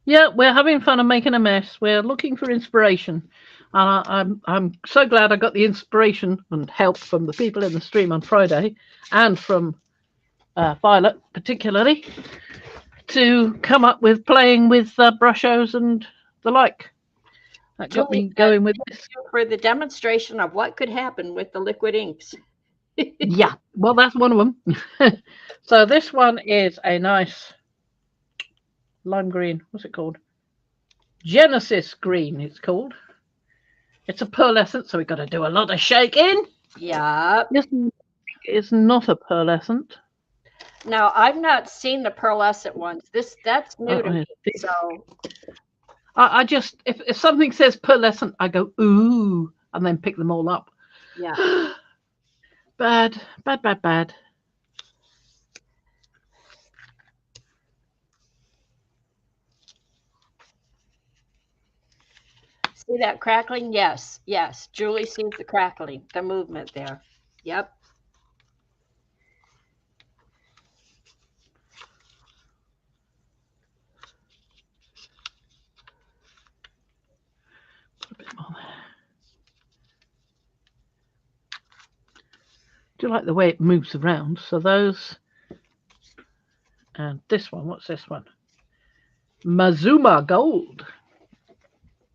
Yeah, we're having fun and making a mess. We're looking for inspiration. And I'm so glad I got the inspiration and help from the people in the stream on Friday and from Violet particularly to come up with playing with Brushos and the like. That got me going with this. For the demonstration of what could happen with the liquid inks. Yeah, well, that's one of them. So this one is a nice lime green. What's it called? Genesis green, it's called. It's a pearlescent, so we've got to do a lot of shaking. Yeah. It's not a pearlescent. Now, I've not seen the pearlescent ones. That's new to me. So I just, if something says pearlescent, I go, ooh, and then pick them all up. Yeah. Bad. See that crackling? Yes. Julie sees the crackling, the movement there. Yep. Put a bit more there. do like the way it moves around. So those, and this one, what's this one? Mazuma Gold.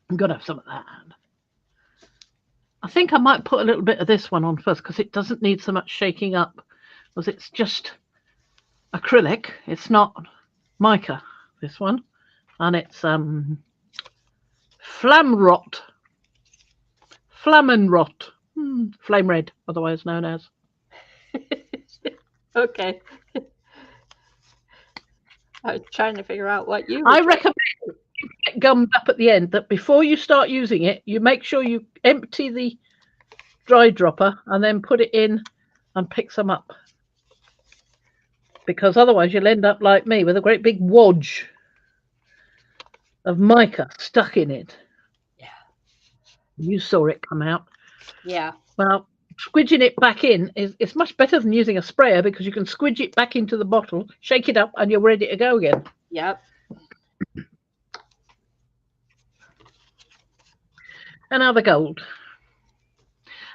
I'm going to have some of that. I think I might put a little bit of this one on first because it doesn't need so much shaking up, because it's just acrylic. It's not mica, this one. And it's Flamrot. Flamenrot. Flame red, otherwise known as. Okay. I was trying to figure out what you. I recommend you get gummed up at the end, that before you start using it, you make sure you empty the dry dropper and then put it in and pick some up. Because otherwise you'll end up like me with a great big wodge of mica stuck in it. Yeah. You saw it come out. Yeah. Well, squidging it back in is much better than using a sprayer, because you can squidge it back into the bottle, shake it up, and you're ready to go again. Yep. And now the gold.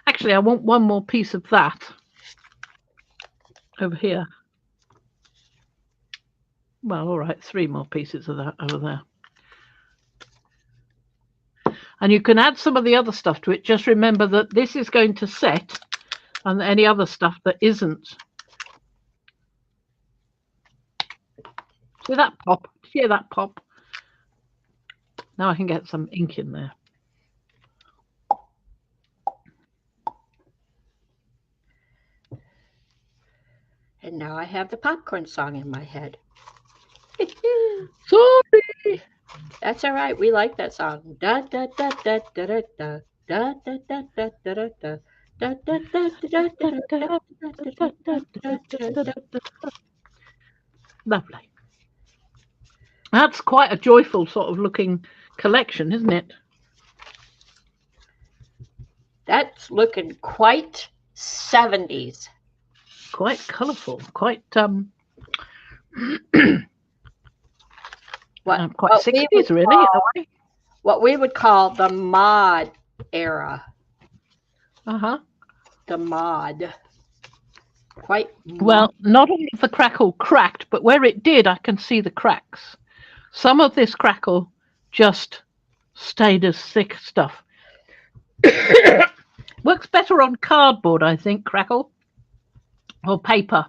Actually, I want one more piece of that over here. Well, all right, 3 more pieces of that over there. And you can add some of the other stuff to it. Just remember that this is going to set, and any other stuff that isn't. See that pop? Hear that pop? Now I can get some ink in there. And now I have the popcorn song in my head. Sorry. That's all right. We like that song. Da da da da da da da da da da da da da. Lovely. That's quite a joyful sort of looking collection, isn't it? That's looking quite 70s. Quite colourful. Quite quite 60s, really, in a way. What we would call the mod era. The mod. Quite well, not all of the crackle cracked, but where it did, I can see the cracks. Some of this crackle just stayed as thick stuff. Works better on cardboard, I think, crackle, or paper.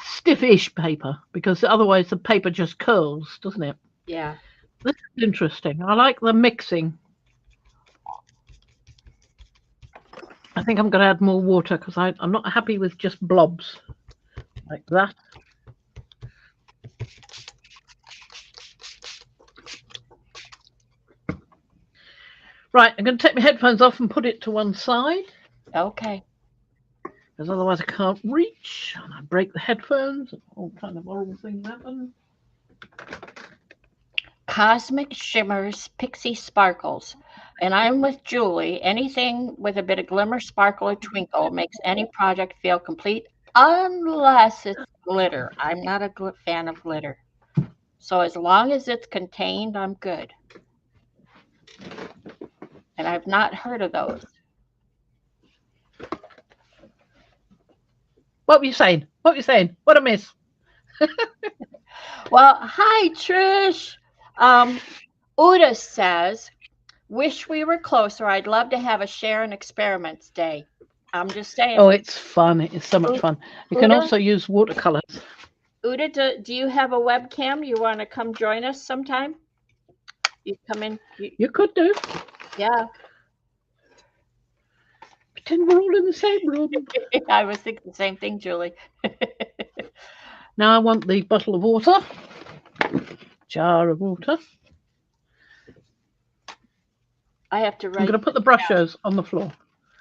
Stiffish paper, because otherwise the paper just curls, doesn't it? Yeah. This is interesting. I like the mixing. I think I'm going to add more water, because I'm not happy with just blobs like that. Right, I'm going to take my headphones off and put it to one side. Okay. Because otherwise I can't reach, and I break the headphones, and all kind of horrible things happen. Cosmic Shimmers Pixie Sparkles. And I'm with Julie. Anything with a bit of glimmer, sparkle, or twinkle makes any project feel complete, unless it's glitter. I'm not a fan of glitter. So as long as it's contained, I'm good. And I've not heard of those. What were you saying? What were you saying? What a miss. Well, hi, Trish. Uda says, wish we were closer. I'd love to have a share and experiments day. I'm just saying. Oh, it's fun. It's so much fun. You can also use watercolors. Uda, do you have a webcam? You want to come join us sometime? You come in. You could do. Yeah. Pretend we're all in the same room. I was thinking the same thing, Julie. Now I want the bottle of water. Jar of water. I have to write. I'm going to put the Brushos on the floor.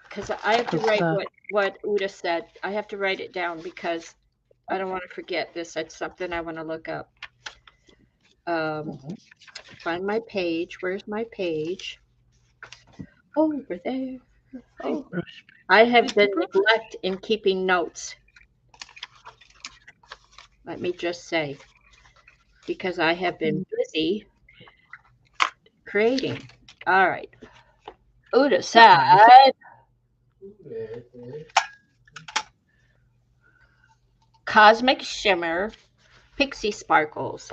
Because I have to write what Uda said. I have to write it down because I don't want to forget this. That's something I want to look up. Find my page. Where's my page? Over there. Oh. I have been neglected in keeping notes. Let me just say. Because I have been busy creating. All right. Uda said, Cosmic Shimmer Pixie Sparkles.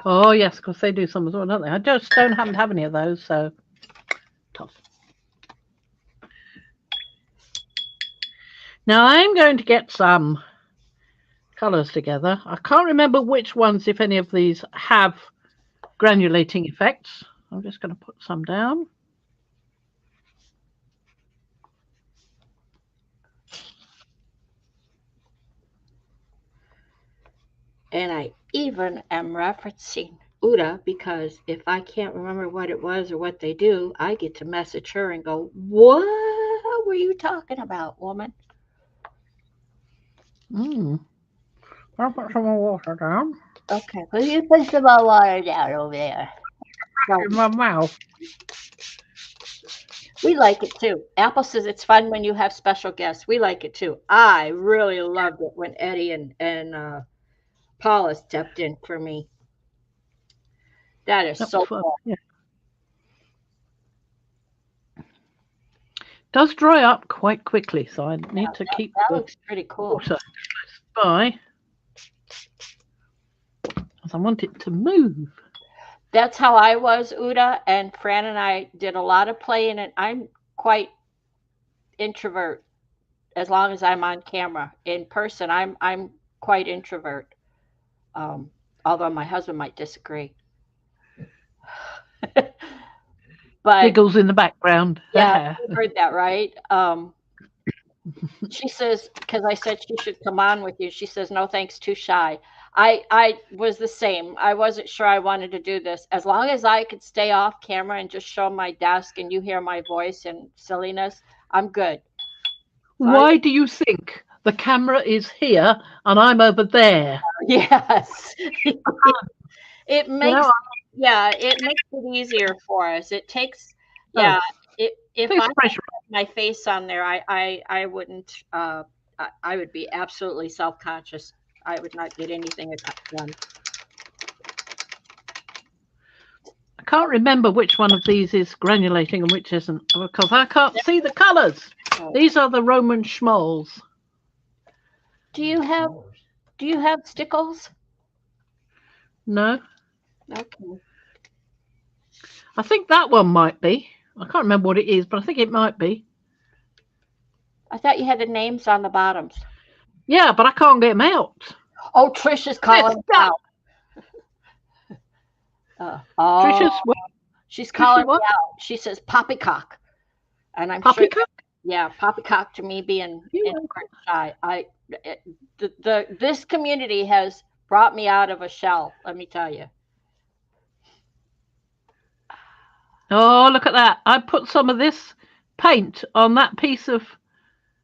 Oh, yes, because they do some as well, don't they? I just don't happen to have any of those, so tough. Now I'm going to get some colours together. I can't remember which ones, if any of these, have granulating effects. I'm just going to put some down. And I even am referencing Uda because if I can't remember what it was or what they do, I get to message her and go, "What were you talking about, woman?" I'll put some more water down. Okay, well, you put some more water down over there. In my mouth. We like it too. Apple says it's fun when you have special guests. We like it too. I really loved it when Eddie and Paula stepped in for me. That is so cool. Yeah. Does dry up quite quickly, so I need to keep that the looks pretty cool. water close by, because I want it to move. That's how I was, Uda, and Fran and I did a lot of playing, and I'm quite introvert as long as I'm on camera. In person, I'm quite introvert. Although my husband might disagree. But Giggles in the background. yeah, you heard that, right? She says, because I said she should come on with you. She says, no, thanks, too shy. I was the same. I wasn't sure I wanted to do this. As long as I could stay off camera and just show my desk and you hear my voice and silliness, I'm good. Why do you think the camera is here and I'm over there? Yes. It makes it makes it easier for us. It takes if I had my face on there, I wouldn't I would be absolutely self-conscious. I would not get anything done. I can't remember which one of these is granulating and which isn't, because I can't see the colours. These are the Roman schmolls. Do you have stickles? No. Okay. I think that one might be. I can't remember what it is, but I think it might be. I thought you had the names on the bottoms. Yeah, but I can't get them out. Oh, Trish is calling out. Trisha's what? She's calling me out. She says poppycock. And I'm poppycock? Sure yeah, poppycock to me being shy. This community has brought me out of a shell, let me tell you. Oh, look at that. I put some of this paint on that piece of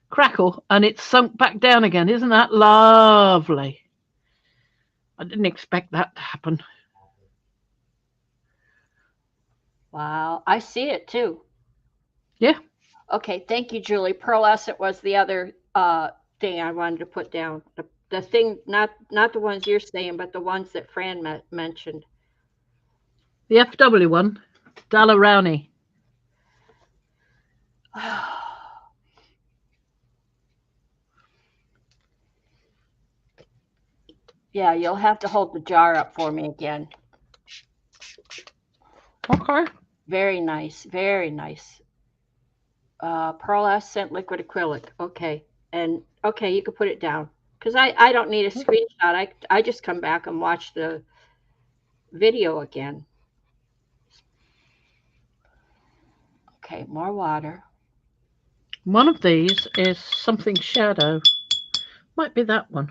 crackle and it's sunk back down again. Isn't that lovely? I didn't expect that to happen. Wow, I see it too. Yeah. Okay, thank you, Julie. Pearlescent was the other thing I wanted to put down. The thing, not the ones you're saying, but the ones that Fran mentioned. The FW one, Dalarowny. Yeah, you'll have to hold the jar up for me again. Okay. Very nice, very nice. Pearlescent liquid acrylic. Okay, and okay, you can put it down because I don't need a screenshot. I just come back and watch the video again. Okay, more water. One of these is something shadow. Might be that one.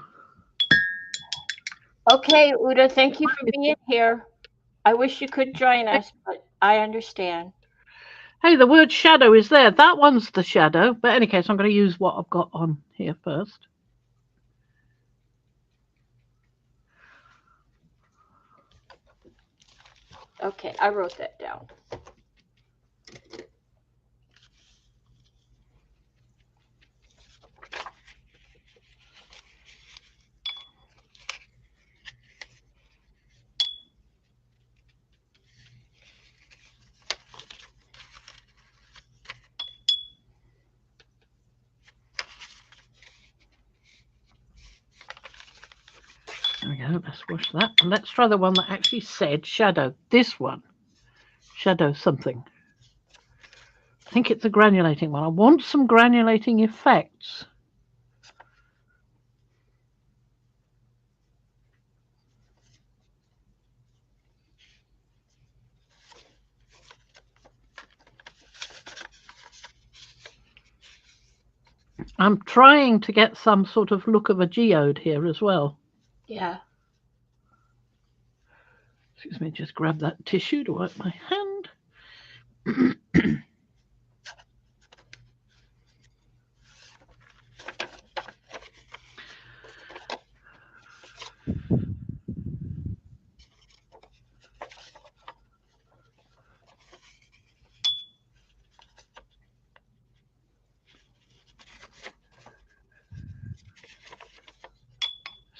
Okay, Uda, thank you for being here. I wish you could join us, but I understand. Hey, the word shadow is there. That one's the shadow. But in any case, I'm going to use what I've got on here first. Okay, I wrote that down. So let's wash that. And let's try the one that actually said shadow. This one. Shadow something. I think it's a granulating one. I want some granulating effects. I'm trying to get some sort of look of a geode here as well. Yeah. Excuse me, just grab that tissue to wipe my hand.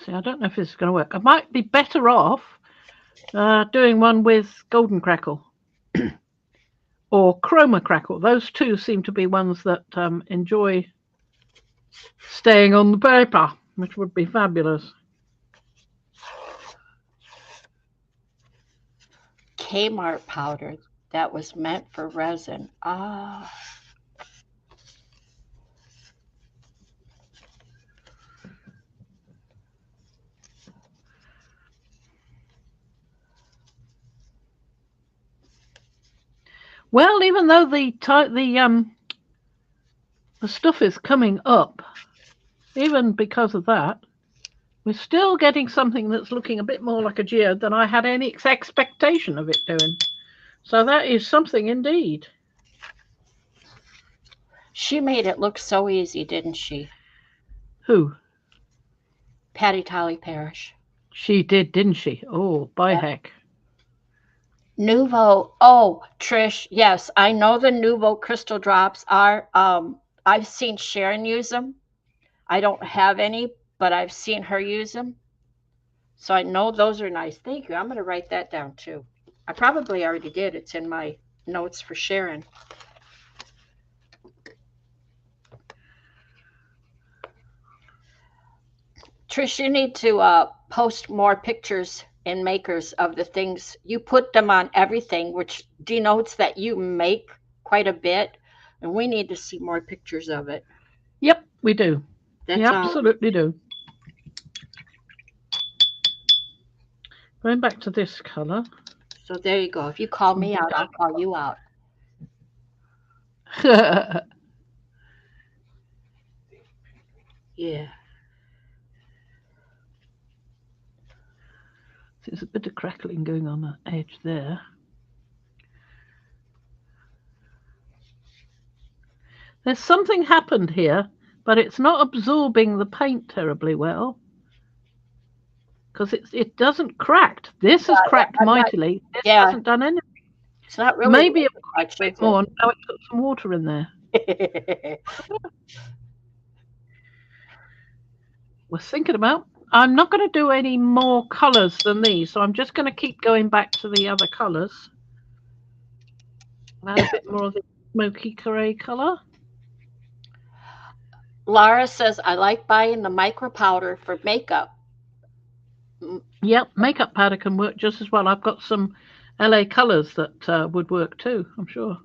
See, I don't know if this is going to work. I might be better off doing one with golden crackle or chroma crackle. Those two seem to be ones that enjoy staying on the paper, which would be fabulous. Kmart powder that was meant for resin. Ah. Well, even though the stuff is coming up, even because of that, we're still getting something that's looking a bit more like a geode than I had any expectation of it doing. So that is something indeed. She made it look so easy, didn't she? Who? Patty Tolly Parrish. She did, didn't she? Oh, by heck. Nuvo. Oh, Trish. Yes, I know the Nuvo crystal drops are. I've seen Sharon use them. I don't have any, but I've seen her use them. So I know those are nice. Thank you. I'm going to write that down too. I probably already did. It's in my notes for Sharon. Trish, you need to post more pictures and makers of the things. You put them on everything, which denotes that you make quite a bit, and we need to see more pictures of it. Yep, we do. That's we absolutely do. Going back to this color. So there you go. If you call me out, I'll call you out. Yeah. There's a bit of crackling going on the edge there. There's something happened here, but it's not absorbing the paint terribly well. Because it doesn't crack. This has cracked mightily. This hasn't done anything. It's not really. Maybe it will a bit more. Now it put some water in there. We're thinking about. I'm not going to do any more colours than these, so I'm just going to keep going back to the other colours. Add a bit more of the smoky grey colour. Laura says, I like buying the micro powder for makeup. Yep, makeup powder can work just as well. I've got some LA colours that would work too, I'm sure.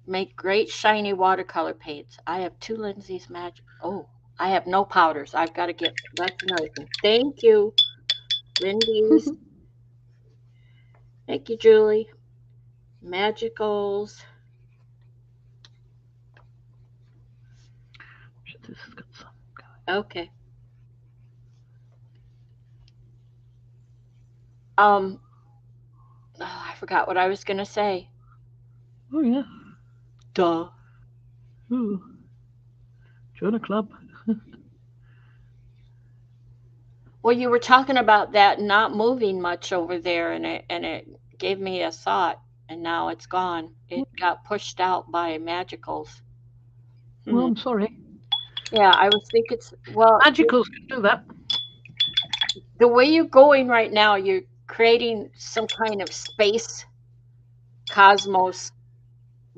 Make great shiny watercolor paints. I have 2 Lindsay's Magic. Oh, I have no powders. I've got to get. That's another thing. Thank you, Lindy's. Thank you, Julie. Magicals. This has got some. Okay. Oh, I forgot what I was going to say. Oh, yeah. Duh. Ooh. Join a club. Well, you were talking about that not moving much over there, and it gave me a thought, and now it's gone. It got pushed out by magicals. Well, I'm sorry. Yeah, I was thinking, well, magicals can do that. The way you're going right now, you're creating some kind of space cosmos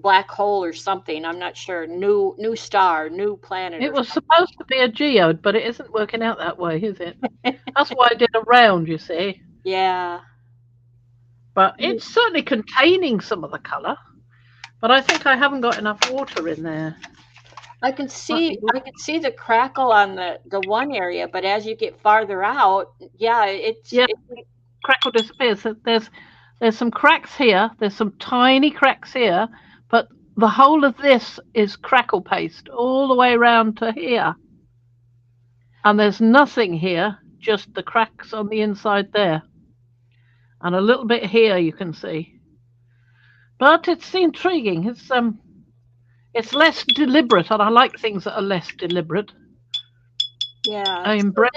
black hole or something. I'm not sure. New star, new planet. It was supposed to be a geode, but it isn't working out that way, is it? That's why I did a round, you see. Yeah. But it's certainly containing some of the colour. But I think I haven't got enough water in there. I can see the crackle on the one area, but as you get farther out, yeah, Crackle disappears. So there's some cracks here. There's some tiny cracks here, but the whole of this is crackle paste all the way around to here. And there's nothing here, just the cracks on the inside there. And a little bit here you can see. But it's intriguing. It's less deliberate, and I like things that are less deliberate. yeah. I embrace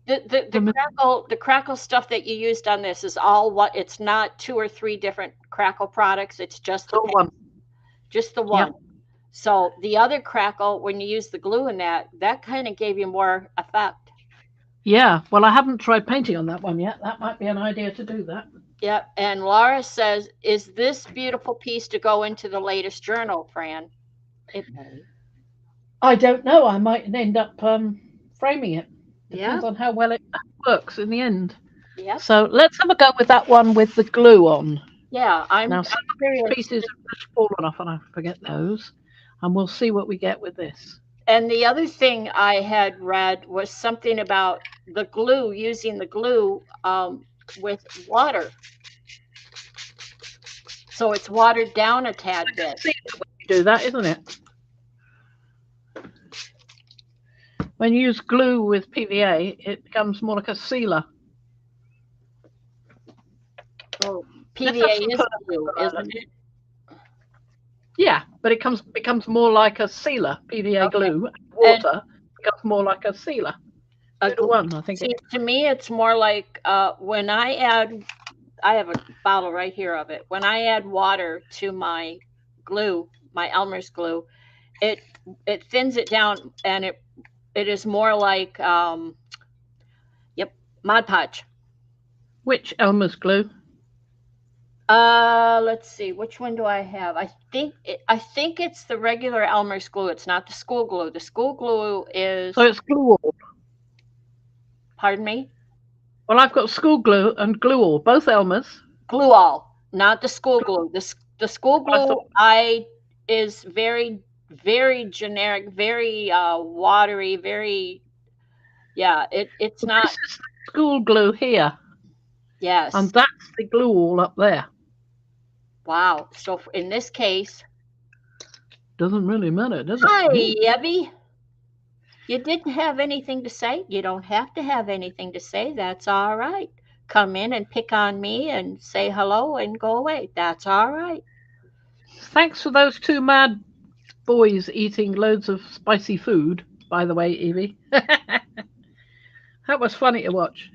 The crackle stuff that you used on this is all what it's not 2 or 3 different crackle products. It's just the one. Just the one. Yep. So the other crackle, when you use the glue in that kind of gave you more effect. Yeah. Well, I haven't tried painting on that one yet. That might be an idea to do that. Yep. And Laura says, is this beautiful piece to go into the latest journal, Fran? It may. I don't know. I might end up framing it. Depends Yeah. on how well it works in the end. Yeah. So let's have a go with that one with the glue on. Yeah, Now some pieces have just fallen off, and I forget those, and we'll see what we get with this. And the other thing I had read was something about the glue, using the glue with water. So it's watered down a tad bit. See the way you do that, isn't it? When you use glue with PVA, it becomes more like a sealer. Oh, PVA is glue, isn't it? Yeah, but it becomes more like a sealer. PVA glue, water becomes more like a sealer. One, I think. See, to me, it's more like when I have a bottle right here of it. When I add water to my glue, my Elmer's glue, it thins it down, and it is more like Mod Podge. Which Elmer's glue? Let's see. Which one do I have? I think it's the regular Elmer's glue. It's not the school glue. The school glue is. So it's glue all. Pardon me? Well, I've got school glue and glue all, both Elmer's. Glue all, not the school glue. The school glue is very, very generic, very watery, very. Yeah, it's not. This is the school glue here. Yes. And that's the glue all up there. Wow. So in this case. Doesn't really matter, does it? Hi, Evie. You didn't have anything to say? You don't have to have anything to say. That's all right. Come in and pick on me and say hello and go away. That's all right. Thanks for those 2 mad boys eating loads of spicy food, by the way, Evie. That was funny to watch.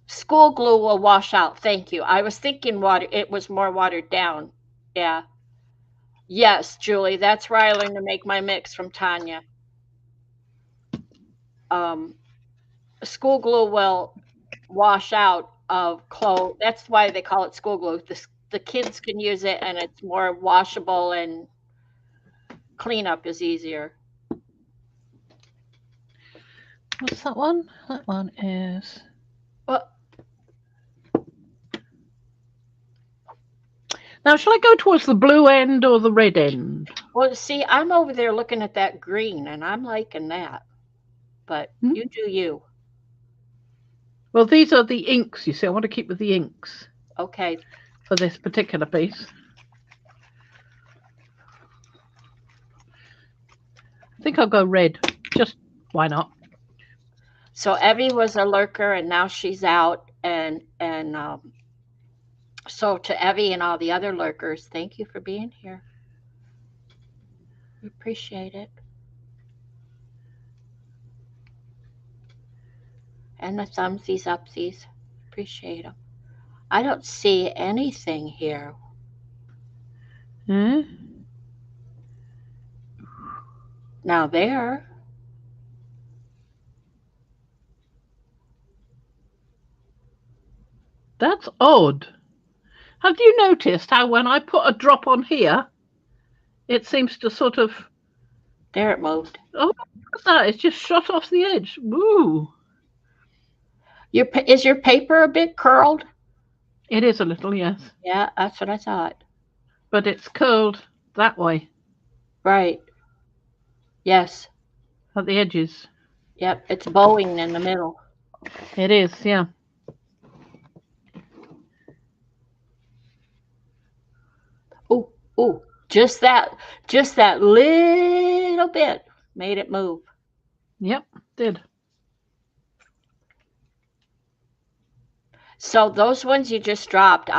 School glue will wash out. Thank you. I was thinking it was more watered down. Yeah. Yes, Julie, that's where I learned to make my mix from Tanya. School glue will wash out of clothes. That's why they call it school glue. The kids can use it, and it's more washable, and cleanup is easier. What's that one? That one is. Now, shall I go towards the blue end or the red end? Well, see, I'm over there looking at that green, and I'm liking that. But you do you. Well, these are the inks, you see. I want to keep with the inks. Okay. For this particular piece. I think I'll go red. Just, why not? So Evie was a lurker, and now she's out, and so to Evie and all the other lurkers, thank you for being here. We appreciate it. And the thumbsies, upsies, appreciate them. I don't see anything here. Now there. That's odd. Have you noticed how when I put a drop on here, it seems to sort of... There it moved. Oh, look at that. It's just shot off the edge. Woo. Is your paper a bit curled? It is a little, yes. Yeah, that's what I thought. But it's curled that way. Right. Yes. At the edges. Yep, it's bowing in the middle. It is, yeah. Ooh, just that little bit made it move. Yep, did. So those ones you just dropped,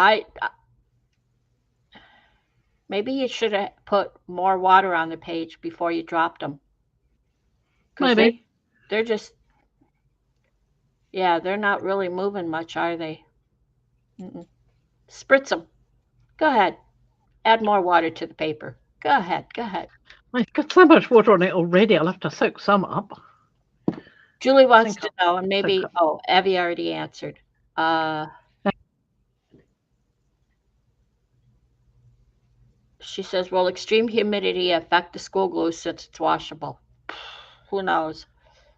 maybe you should have put more water on the page before you dropped them. Maybe. They're just, yeah, they're not really moving much, are they? Spritz them. Go ahead. Add more water to the paper. Go ahead. I've got so much water on it already. I'll have to soak some up. Julie wants to know, and maybe, Evie already answered. She says, will extreme humidity affect the school glue since it's washable? Who knows?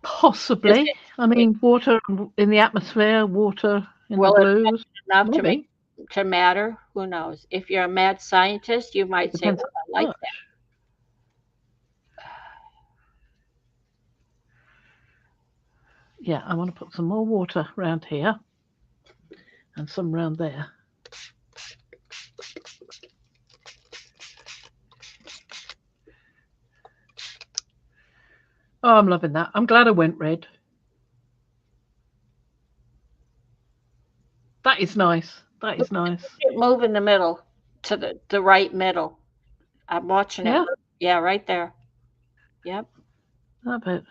Possibly. I mean, water in the atmosphere, water in the glues. Enough to matter? Who knows? If you're a mad scientist, you might say, well, I like that. Yeah, I want to put some more water around here and some around there. Oh, I'm loving that. I'm glad I went red. That is nice. That is nice. Move in the middle to the right middle. I'm watching it. Yeah, right there. Yep. But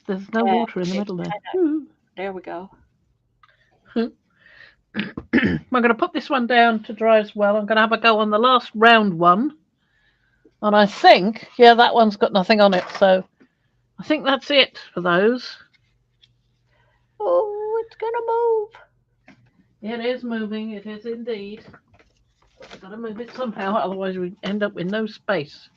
there's no water in the middle there. There we go. I'm going to put this one down to dry as well. I'm going to have a go on the last round one. And I think, yeah, that one's got nothing on it. So I think that's it for those. Oh, it's going to move. It is moving. It is indeed. I've got to move it somehow. Otherwise, we end up with no space.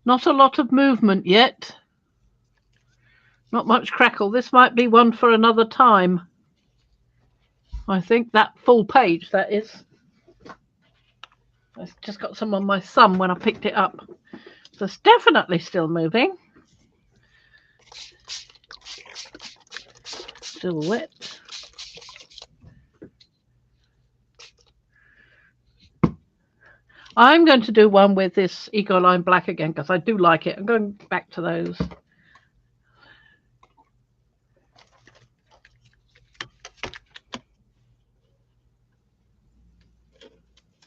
Not a lot of movement yet. Not much crackle. This might be one for another time. I think that full page, that is. I just got some on my thumb when I picked it up. So it's definitely still moving. Still wet. I'm going to do one with this Eco Line Black again because I do like it. I'm going back to those.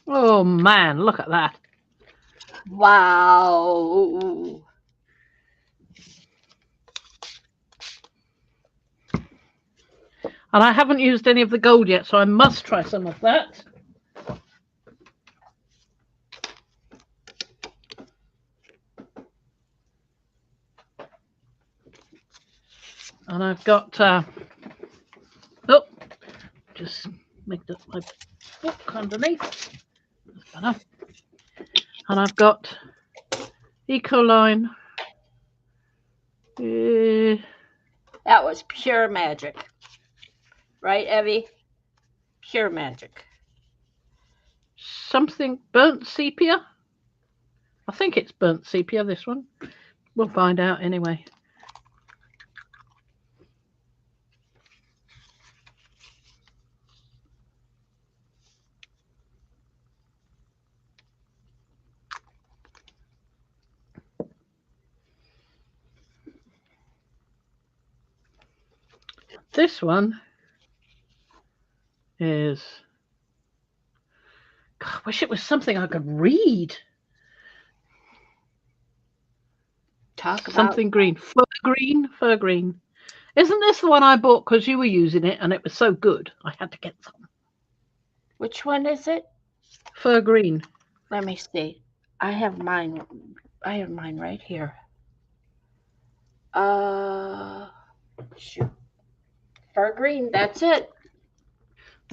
Oh man, look at that. Wow. And I haven't used any of the gold yet, so I must try some of that. And I've got, just make my book underneath. That's better. And I've got Eco Line. That was pure magic. Right, Evie? Pure magic. Something burnt sepia. I think it's burnt sepia, this one. We'll find out anyway. This one is, God, I wish it was something I could read. Talk about something green. Fur green. Isn't this the one I bought because you were using it and it was so good? I had to get some. Which one is it? Fur green. Let me see. I have mine I have mine right here. Shoot. Fur green, that's it.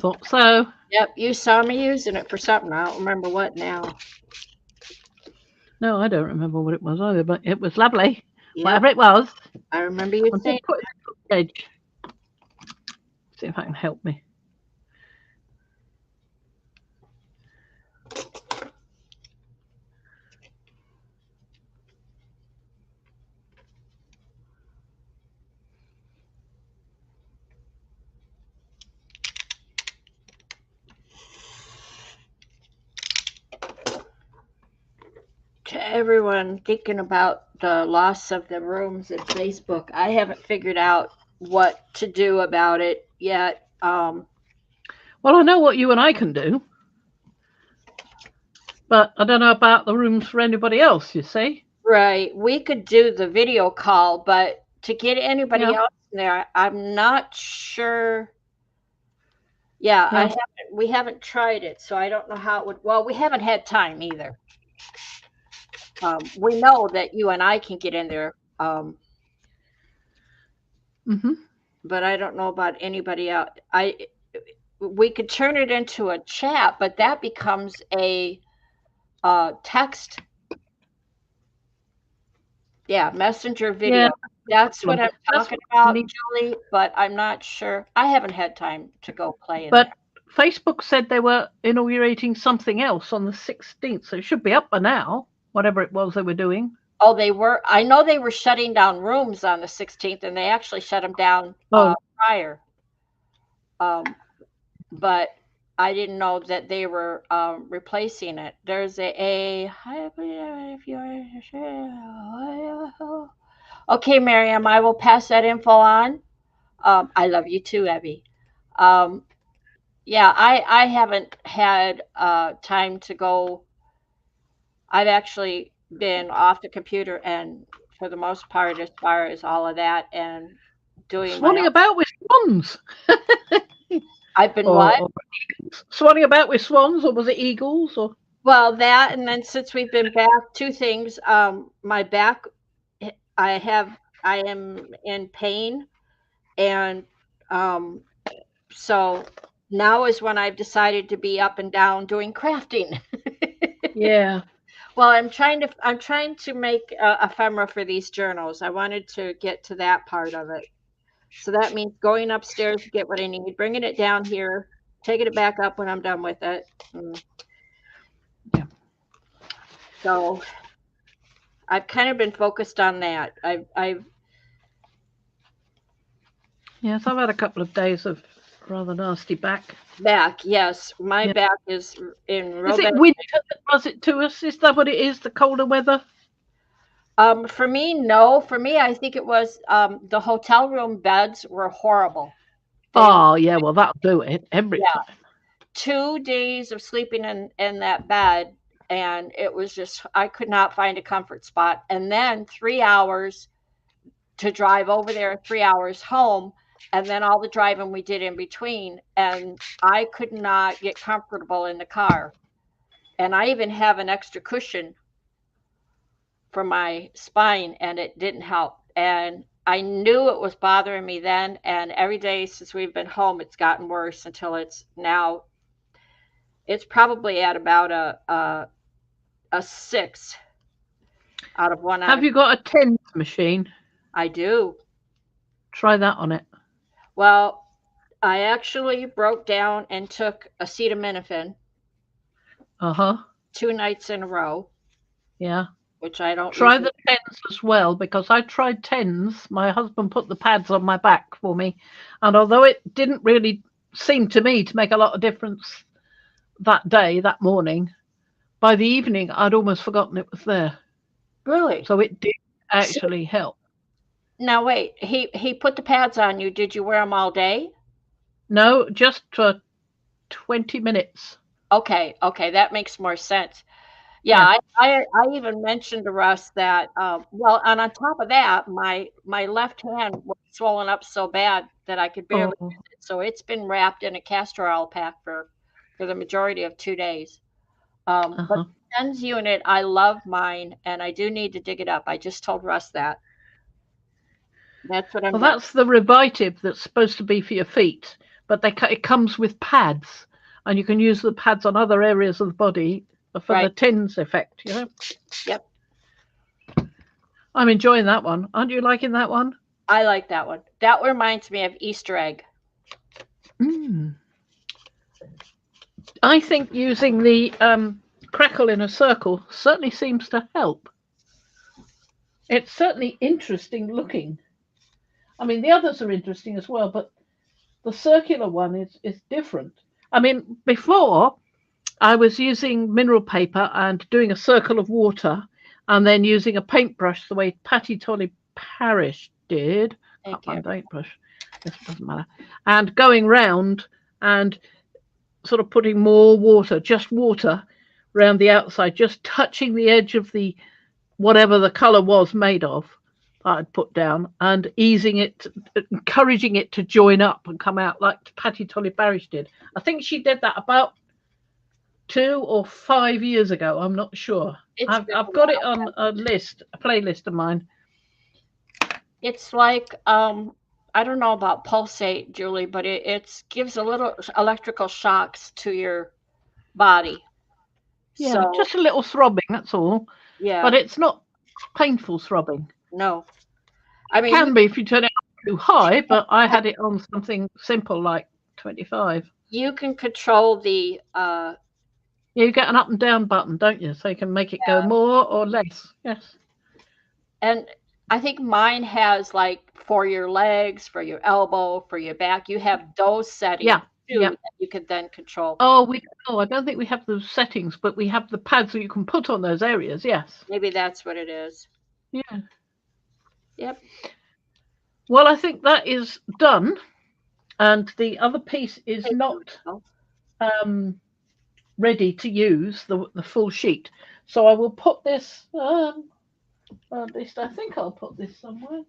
Thought so. Yep, you saw me using it for something. I don't remember what now. No, I don't remember what it was either, but it was lovely. Yep, Whatever it was. I remember you I saying. did put it on the edge. See if I can help me. To everyone thinking about the loss of the rooms at Facebook, I haven't figured out what to do about it yet. Well, I know what you and I can do, but I don't know about the rooms for anybody else, you see. Right, we could do the video call, but to get anybody Yeah. else in there, I'm not sure. Yeah, Yeah. we haven't tried it, so I don't know how it would. Well, we haven't had time either. We know that you and I can get in there, hmm but I don't know about anybody else. We could turn it into a chat, but that becomes a text. Yeah, messenger video. Yeah. That's what I'm That's talking what we about, need. Julie, but I'm not sure. I haven't had time to go play in But there. Facebook said they were inaugurating something else on the 16th, so it should be up by now, whatever it was they were doing. Oh, they were. I know they were shutting down rooms on the 16th, and they actually shut them down Oh, prior. But I didn't know that they were replacing it. There's okay, Miriam, I will pass that info on. I love you too, Abby. Um, yeah, I haven't had time to go. I've actually been off the computer and for the most part, as far as all of that and doing my swanning own. about with swans. I've been or, what? or swanning about with swans, or was it eagles? Or Well, that and then since we've been back, two things. My back, I am in pain, and um, so now is when I've decided to be up and down doing crafting. yeah, Well, I'm trying to make ephemera for these journals. I wanted to get to that part of it. So that means going upstairs to get what I need, bringing it down here, taking it back up when I'm done with it. yeah. So I've kind of been focused on that. I've Yes, I've had a couple of days of rather nasty back. back. Yes, my Yeah. back is in real Is it bad. winter that does it to us? Is that what it is? The colder weather? For me, no. For me, I think it was the hotel room beds were horrible. They were, Oh, yeah. Well, that'll do it every yeah, time. 2 days of sleeping in that bed, and it was just I could not find a comfort spot. And then 3 hours to drive over there, 3 hours home, and then all the driving we did in between. And I could not get comfortable in the car. And I even have an extra cushion for my spine, and it didn't help. And I knew it was bothering me then. And every day since we've been home, it's gotten worse until it's now, it's probably at about a 6 out of 1 out Have of, you got a TENS machine? I do. Try that on it. Well, I actually broke down and took acetaminophen Uh huh. 2 nights in a row, Yeah. which I don't Try usually. the TENS as well because I tried TENS. My husband put the pads on my back for me. And although it didn't really seem to me to make a lot of difference that day, that morning, by the evening, I'd almost forgotten it was there. Really? So it did So, actually help. now wait, he put the pads on you. Did you wear them all day? No, just for 20 minutes. Okay, okay, that makes more sense. Yeah, Yeah. I even mentioned to Russ that well, and on top of that, my left hand was swollen up so bad that I could barely Oh, use it. So it's been wrapped in a castor oil pack for the majority of 2 days. But uh-huh. TENS unit, I love mine, and I do need to dig it up. I just told Russ that. That's what I'm Well, doing. that's the Revitive that's supposed to be for your feet, but it comes with pads, and you can use the pads on other areas of the body for the Right. TENS effect. You know. Yep. I'm enjoying that one. Aren't you liking that one? I like that one. That reminds me of Easter egg. Mm. I think using the crackle in a circle certainly seems to help. It's certainly interesting looking. I mean, the others are interesting as well, but the circular one is different. I mean, before I was using mineral paper and doing a circle of water and then using a paintbrush the way Patty Tolly Parish did. Can't find the paintbrush. This doesn't matter. And going round and sort of putting more water, just water, around the outside, just touching the edge of the whatever the colour was made of. I'd put down and easing it, encouraging it to join up and come out like Patty Tolly Parish did. I think she did that about 2 or 5 years ago. I'm not sure. I've got it on a playlist of mine. It's like I don't know about pulsate, Julie, but it gives a little electrical shocks to your body. Yeah, so, just a little throbbing, that's all. Yeah. But it's not painful throbbing. No. I mean, it can be if you turn it up too high, but I had it on something simple like 25. You can control the you get an up and down button, don't you? So you can make it go more or less. Yes. And I think mine has like for your legs, for your elbow, for your back. You have those settings too that you can then control. I don't think we have the settings, but we have the pads that you can put on those areas. Yes. Maybe that's what it is. Yeah. Yep. Well, I think that is done, and the other piece is not ready to use the full sheet. So I will put this. At least I think I'll put this somewhere.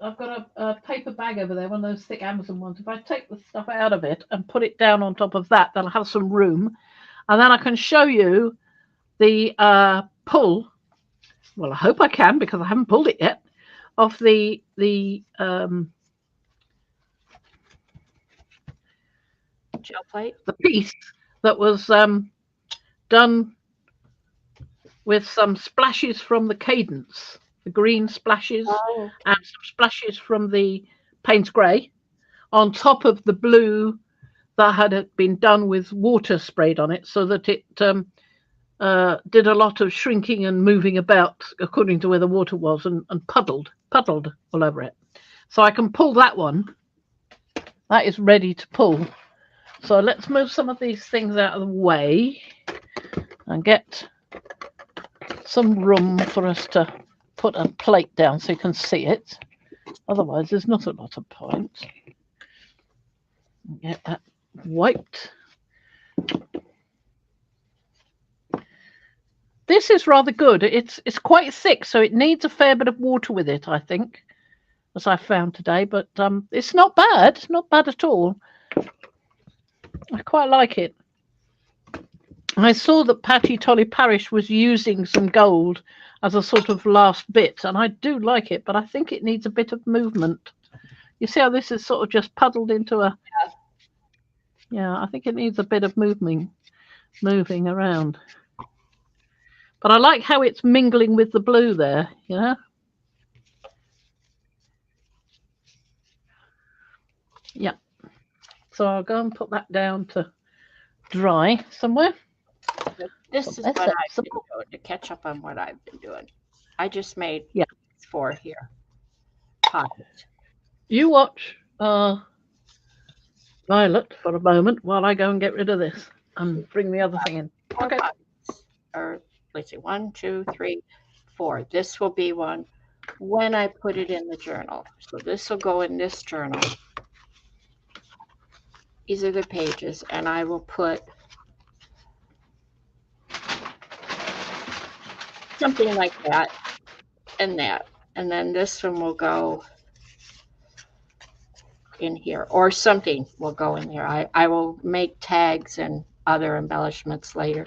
I've got a paper bag over there, one of those thick Amazon ones. If I take the stuff out of it and put it down on top of that, then I'll have some room, and then I can show you the pull. Well, I hope I can because I haven't pulled it yet. Of the gel plate, the piece that was done with some splashes from the Cadence, the green splashes, and some splashes from the Payne's Grey, on top of the blue that had been done with water sprayed on it, so that it did a lot of shrinking and moving about according to where the water was, and puddled all over it. So I can pull that one. That is ready to pull. So let's move some of these things out of the way and get some room for us to put a plate down so you can see it. Otherwise, there's not a lot of point. Get that wiped. This is rather good. It's quite thick, so it needs a fair bit of water with it, I think, as I found today. But it's not bad. It's not bad at all. I quite like it. I saw that Patty Tolly Parish was using some gold as a sort of last bit, and I do like it, but I think it needs a bit of movement. You see how this is sort of just puddled into a... Yeah, I think it needs a bit of moving around. But I like how it's mingling with the blue there, you know? Yeah. So I'll go and put that down to dry somewhere. This is what I've been doing to catch up on what I've been doing. I just made 4 here. Pockets. You watch Violet for a moment while I go and get rid of this and bring the other thing in. Okay. Or let's see, 1, 2, 3, 4. This will be one when I put it in the journal. So this will go in this journal. These are the pages, and I will put something like that and that. And then this one will go in here, or something will go in there. I will make tags and other embellishments later.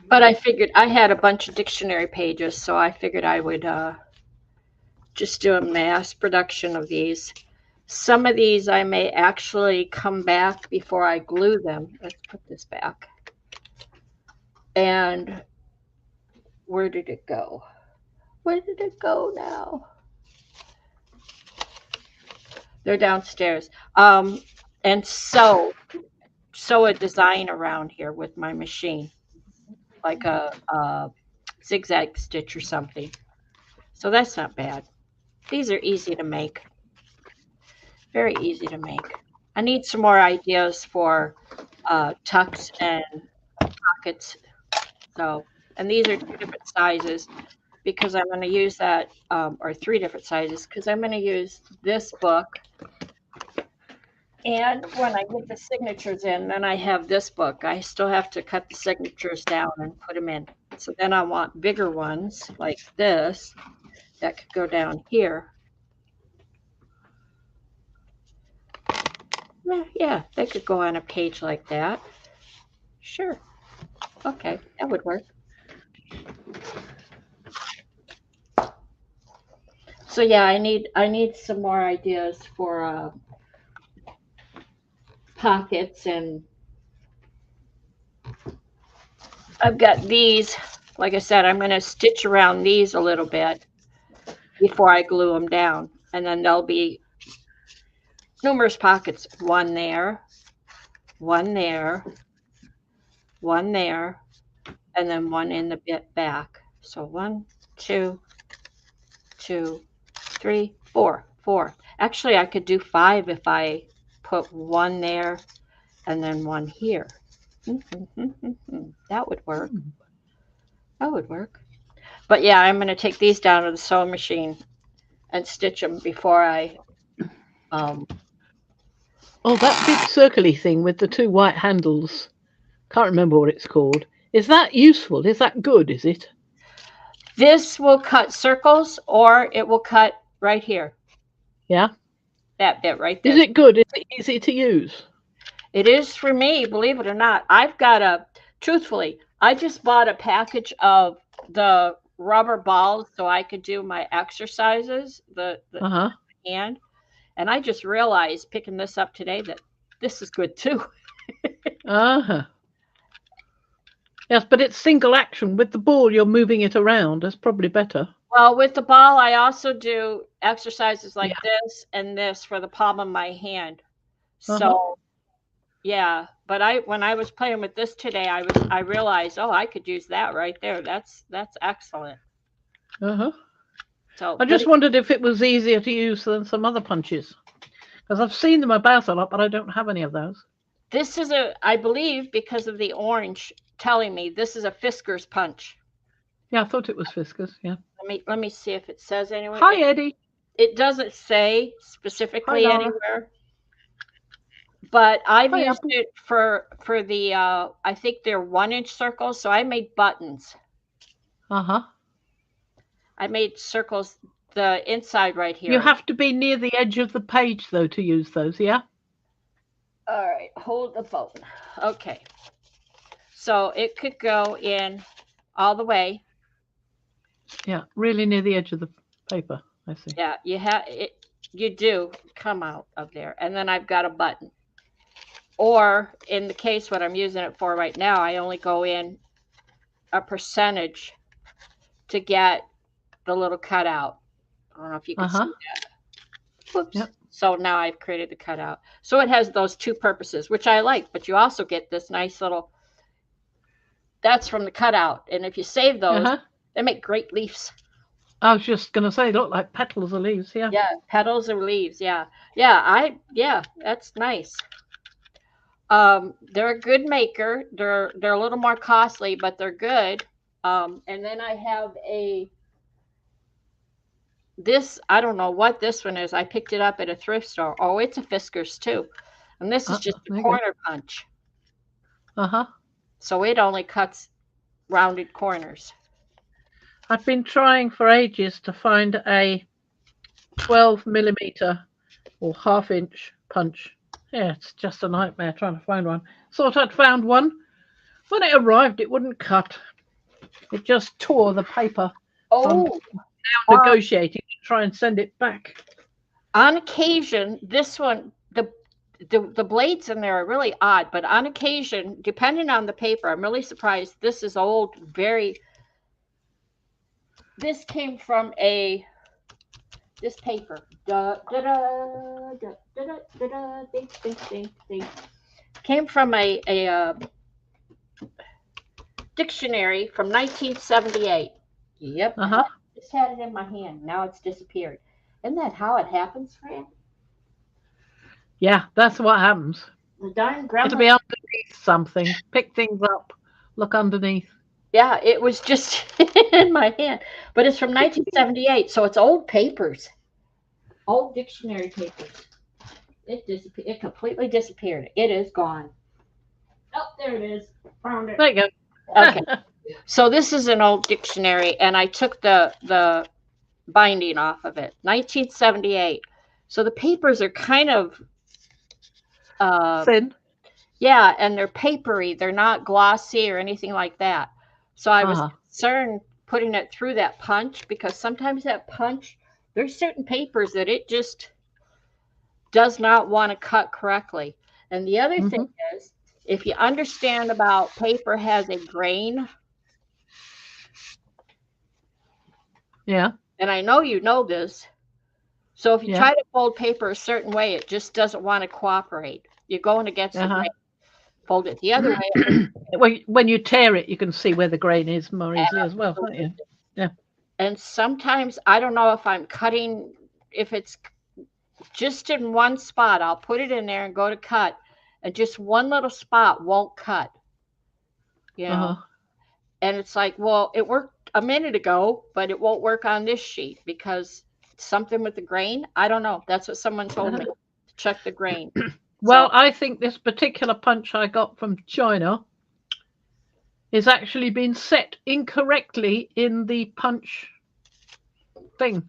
But I figured I had a bunch of dictionary pages, so I figured I would just do a mass production of these. Some of these I may actually come back before I glue them. Let's put this back. And where did it go? Where did it go now? They're downstairs. And sew a design around here with my machine, like a zigzag stitch or something. So that's not bad. These are easy to make. Very easy to make. I need some more ideas for tucks and pockets. So, and these are 2 different sizes because I'm going to use that, or 3 different sizes because I'm going to use this book. And when I get the signatures in, then I have this book. I still have to cut the signatures down and put them in. So then I want bigger ones like this that could go down here. Yeah, they could go on a page like that. Sure. Okay, that would work. So yeah, I need some more ideas for pockets, and I've got these. Like I said, I'm going to stitch around these a little bit before I glue them down, and then there'll be numerous pockets. One there, one there, one there, and then one in the bit back. So 1, 2, 2, 3, 4. Actually, I could do 5 if I put one there and then one here. That would work. That would work. But yeah, I'm going to take these down to the sewing machine and stitch them before I. Oh, that big circly thing with the 2 white handles. Can't remember what it's called. Is that useful? Is that good? Is it? This will cut circles, or it will cut right here. Yeah. That bit right there. Is it good? Is it easy to use? It is for me, believe it or not. I've got truthfully, I just bought a package of the rubber balls so I could do my exercises, the hand. And I just realized picking this up today that this is good too. Yes, but it's single action. With the ball, you're moving it around. That's probably better. Well, with the ball, I also do exercises like this and this for the palm of my hand. So, yeah. But when I was playing with this today, I realized, oh, I could use that right there. That's excellent. So I just wondered if it was easier to use than some other punches, because I've seen them about a lot, but I don't have any of those. This is I believe, because of the orange telling me, this is a Fisker's punch. Yeah, I thought it was Fisker's. Yeah. Let me see if it says anywhere. Hi, Eddie. It doesn't say specifically anywhere, but I've used it for the I think they're 1-inch circles. So I made buttons. I made circles, the inside right here. You have to be near the edge of the page though to use those. Yeah. All right, hold the phone. Okay. So it could go in all the way. Yeah, really near the edge of the paper. I see. Yeah, you do come out of there. And then I've got a button. Or in the case what I'm using it for right now, I only go in a percentage to get the little cutout. I don't know if you can see that. Whoops. Yep. So now I've created the cutout. So it has those 2 purposes, which I like, but you also get this nice little, that's from the cutout. And if you save those, they make great leaves. I was just going to say, look like petals of leaves. Yeah. Yeah, petals of leaves. Yeah. Yeah, that's nice. They're a good maker. They're a little more costly, but they're good. And then I have this, I don't know what this one is. I picked it up at a thrift store. Oh, it's a Fisker's too. And this is just a corner punch. So it only cuts rounded corners. I've been trying for ages to find a 12 millimeter or half-inch punch. Yeah, it's just a nightmare trying to find one. Thought I'd found one. When it arrived, it wouldn't cut. It just tore the paper. Oh, Negotiating to try and send it back. on occasion, this one, the blades in there are really odd, but on occasion, depending on the paper, I'm really surprised. This is old, this came from this paper. Da, da, da, da, da, da, da, da, ding, ding, ding, ding. Came from a dictionary from 1978. Yep. Uh-huh. I just had it in my hand. Now it's disappeared. Isn't that how it happens, Fran? Yeah, that's what happens. The darn grandma. It'll be underneath something. Pick things up. Look underneath. Yeah, it was just in my hand. But it's from 1978, so it's old papers. Old dictionary papers. It disappeared. It completely disappeared. It is gone. Oh, there it is. Found it. There you go. Okay. So this is an old dictionary, and I took the binding off of it. 1978. So the papers are kind of Thin. yeah, and they're papery. They're not glossy or anything like that. So I was concerned putting it through that punch, because sometimes that punch, there's certain papers that it just does not want to cut correctly. And the other thing is, if you understand about paper has a grain. Yeah. And I know you know this. So if you try to fold paper a certain way, it just doesn't want to cooperate. You're going against the grain. Fold it the other way. When you tear it, you can see where the grain is more easily as well, can't you? Yeah. And sometimes, I don't know if I'm cutting, if it's just in one spot, I'll put it in there and go to cut, and just one little spot won't cut. You know? And it's like, well, it worked a minute ago, but it won't work on this sheet because something with the grain. I don't know. That's what someone told me. Check the grain. Well, I think this particular punch I got from China is actually been set incorrectly in the punch thing.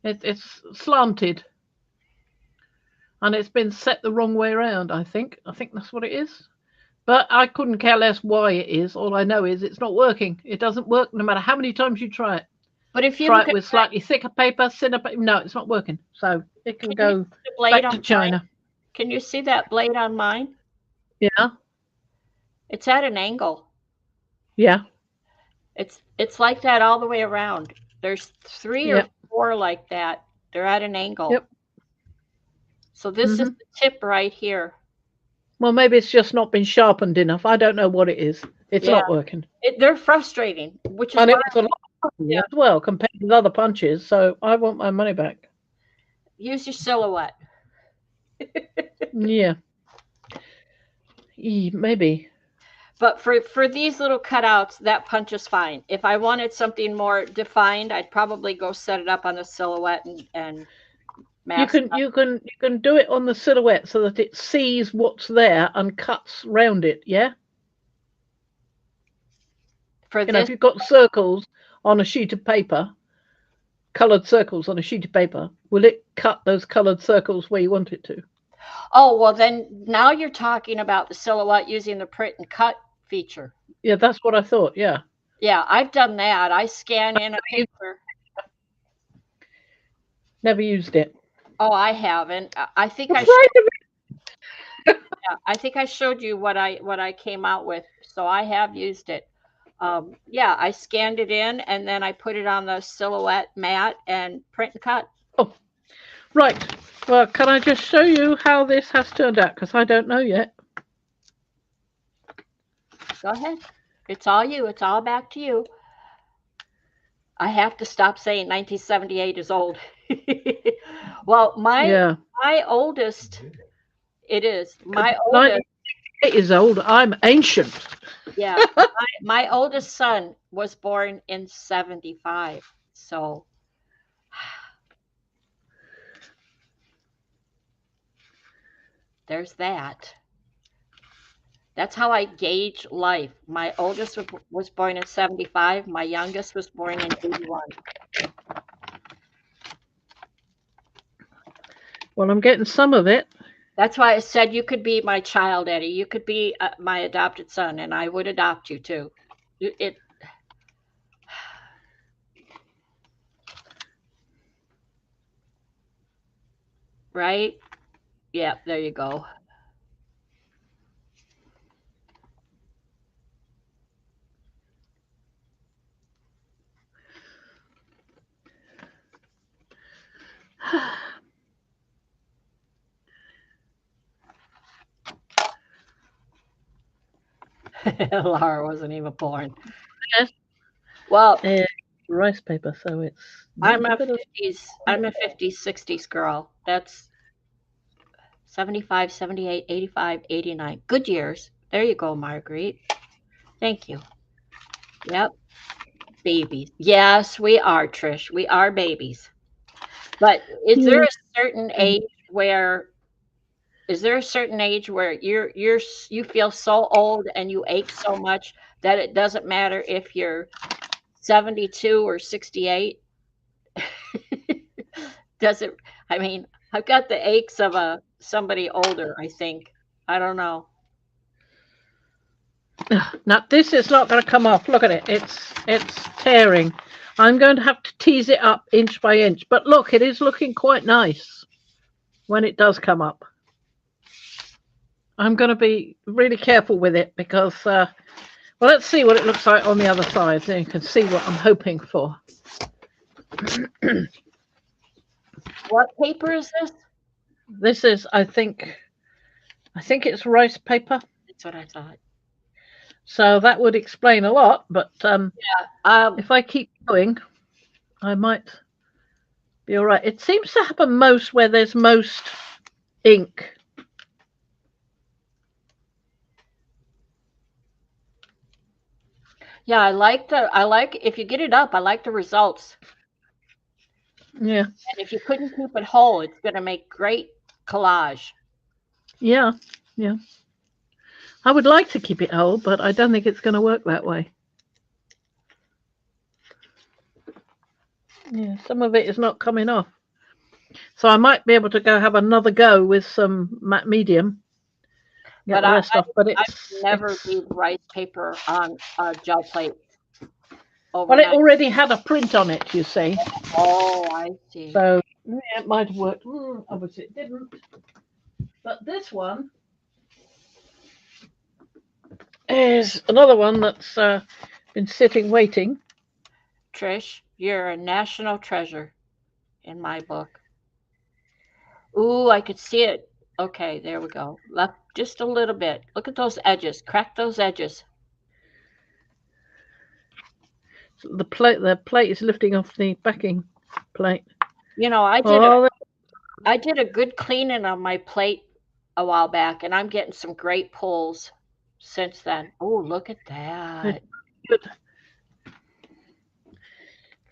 It's slanted, and it's been set the wrong way around. I think that's what it is. But I couldn't care less why it is. All I know is it's not working. It doesn't work no matter how many times you try it. But if you try it with slightly thicker paper, thinner paper, no, it's not working. So it can go back to China. Can you see that blade on mine? Yeah. It's at an angle. Yeah. It's like that all the way around. There's 3 or 4 like that. They're at an angle. Yep. So this is the tip right here. Well, maybe it's just not been sharpened enough. I don't know what it is. It's not working. They're frustrating, which is and it was a lot as well compared with other punches. So I want my money back. Use your silhouette. Yeah. Maybe. But for these little cutouts, that punch is fine. If I wanted something more defined, I'd probably go set it up on the silhouette and mask you can do it on the silhouette so that it sees what's there and cuts round it. Yeah. If you've got circles on a sheet of paper, coloured circles on a sheet of paper, will it cut those coloured circles where you want it to? Oh, well, then now you're talking about the silhouette using the print and cut feature. Yeah, that's what I thought. Yeah. Yeah, I've done that. I scan in a paper. Never used it. Oh, I haven't. I think I think I showed you what I came out with. So I have used it. Yeah, I scanned it in and then I put it on the silhouette mat and print and cut. Oh, right. Well, can I just show you how this has turned out? Because I don't know yet. Go ahead. It's all you. It's all back to you. I have to stop saying 1978 is old. Well, my oldest, it is. My oldest. It is old. I'm ancient. Yeah. My oldest son was born in 75. So there's that. That's how I gauge life. My oldest was born in 75. My youngest was born in 81. Well, I'm getting some of it. That's why I said you could be my child, Eddie. You could be my adopted son, and I would adopt you too. It right? Yeah, there you go. Laura wasn't even born. Yes. Well, Rice paper, so it's I'm not a good. 50s, I'm a 50s, 60s girl. That's 75, 78, 85, 89. Good years. There you go, Marguerite. Thank you. Yep. Babies. Yes, we are, Trish. We are babies. But is there Yeah. a certain age where is there a certain age where you feel so old and you ache so much that it doesn't matter if you're 72 or 68? Does it I mean, I've got the aches of a somebody older, I think. I don't know. Now this is not going to come off. Look at it. It's tearing. I'm going to have to tease it up inch by inch. But look, it is looking quite nice when it does come up. I'm going to be really careful with it because, well, let's see what it looks like on the other side. Then you can see what I'm hoping for. What paper is this? This is, I think it's rice paper. That's what I thought. So that would explain a lot. But if I keep going, I might be all right. It seems to happen most where there's most ink. Yeah, I like if you get it up, I like the results. Yeah. And if you couldn't keep it whole, it's going to make great collage. Yeah. Yeah. I would like to keep it whole, but I don't think it's going to work that way. Yeah, some of it is not coming off. So I might be able to go have another go with some matte medium. Get But the rest off, but I never leave rice paper on a gel plate well, it overnight. already had a print on it, you see. Oh, I see. So yeah, it might have worked. Obviously it didn't. But this one is another one that's been sitting waiting. Trish, you're a national treasure in my book. Ooh, I could see it. Okay, there we go. Left just a little bit. Look at those edges. Crack those edges. The plate is lifting off the backing plate. You know, I did a good cleaning on my plate a while back, and I'm getting some great pulls since then. Oh, look at that. Good.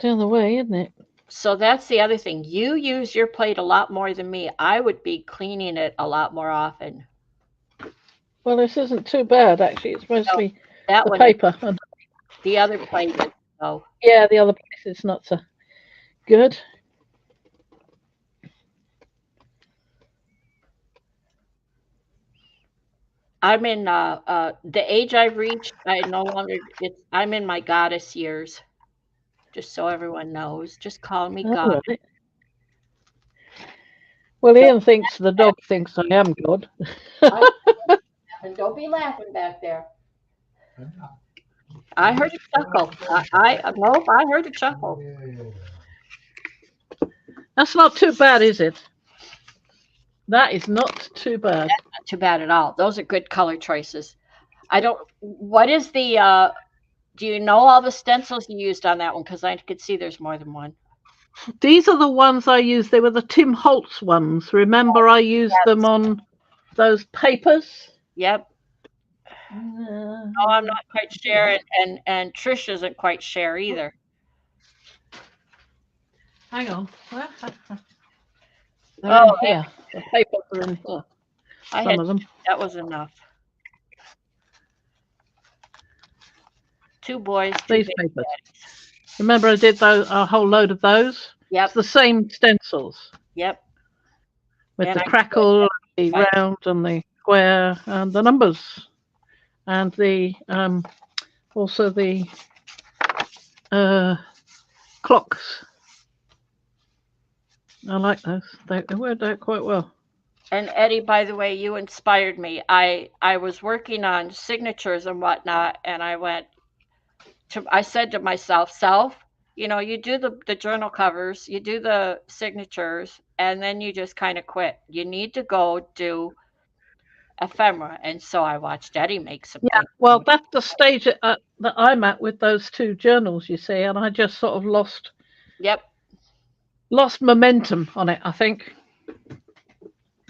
Down the way, isn't it? So that's the other thing. You use your plate a lot more than me. I would be cleaning it a lot more often. Well, this isn't too bad actually. It's mostly That the one, paper. the other plate is so. Yeah, the other place is not so good. I'm in the age I've reached. I no longer. I'm in my goddess years. Just so everyone knows, just call me God. Right. Well, Ian thinks the dog thinks I am God. And don't be laughing back there. I heard a chuckle. Nope, I heard a chuckle. That's not too bad, is it? That is not too bad. Not too bad at all. Those are good color choices. I don't. What is the? Do you know all the stencils you used on that one? Because I could see there's more than one. These are the ones I used. They were the Tim Holtz ones. Remember, I used them on those papers. Yep. No, I'm not quite sure, and Trish isn't quite sure either. Hang on. They're in here. The papers are in here. Some of them. That was enough. Two boys. These papers. Remember, I did a whole load of those. Yep. It's the same stencils. Yep. with And the I crackle, the right. round, and the square, and the numbers, and the also the clocks. I like those. They worked out quite well. And Eddie, by the way, you inspired me. I was working on signatures and whatnot, and I said to myself, you do the journal covers, you do the signatures, and then you just kind of quit. You need to go do ephemera. And so I watched Eddie make some Yeah, things. well, that's the stage that I'm at with those two journals, you see, and I just sort of Yep. lost momentum on it. I think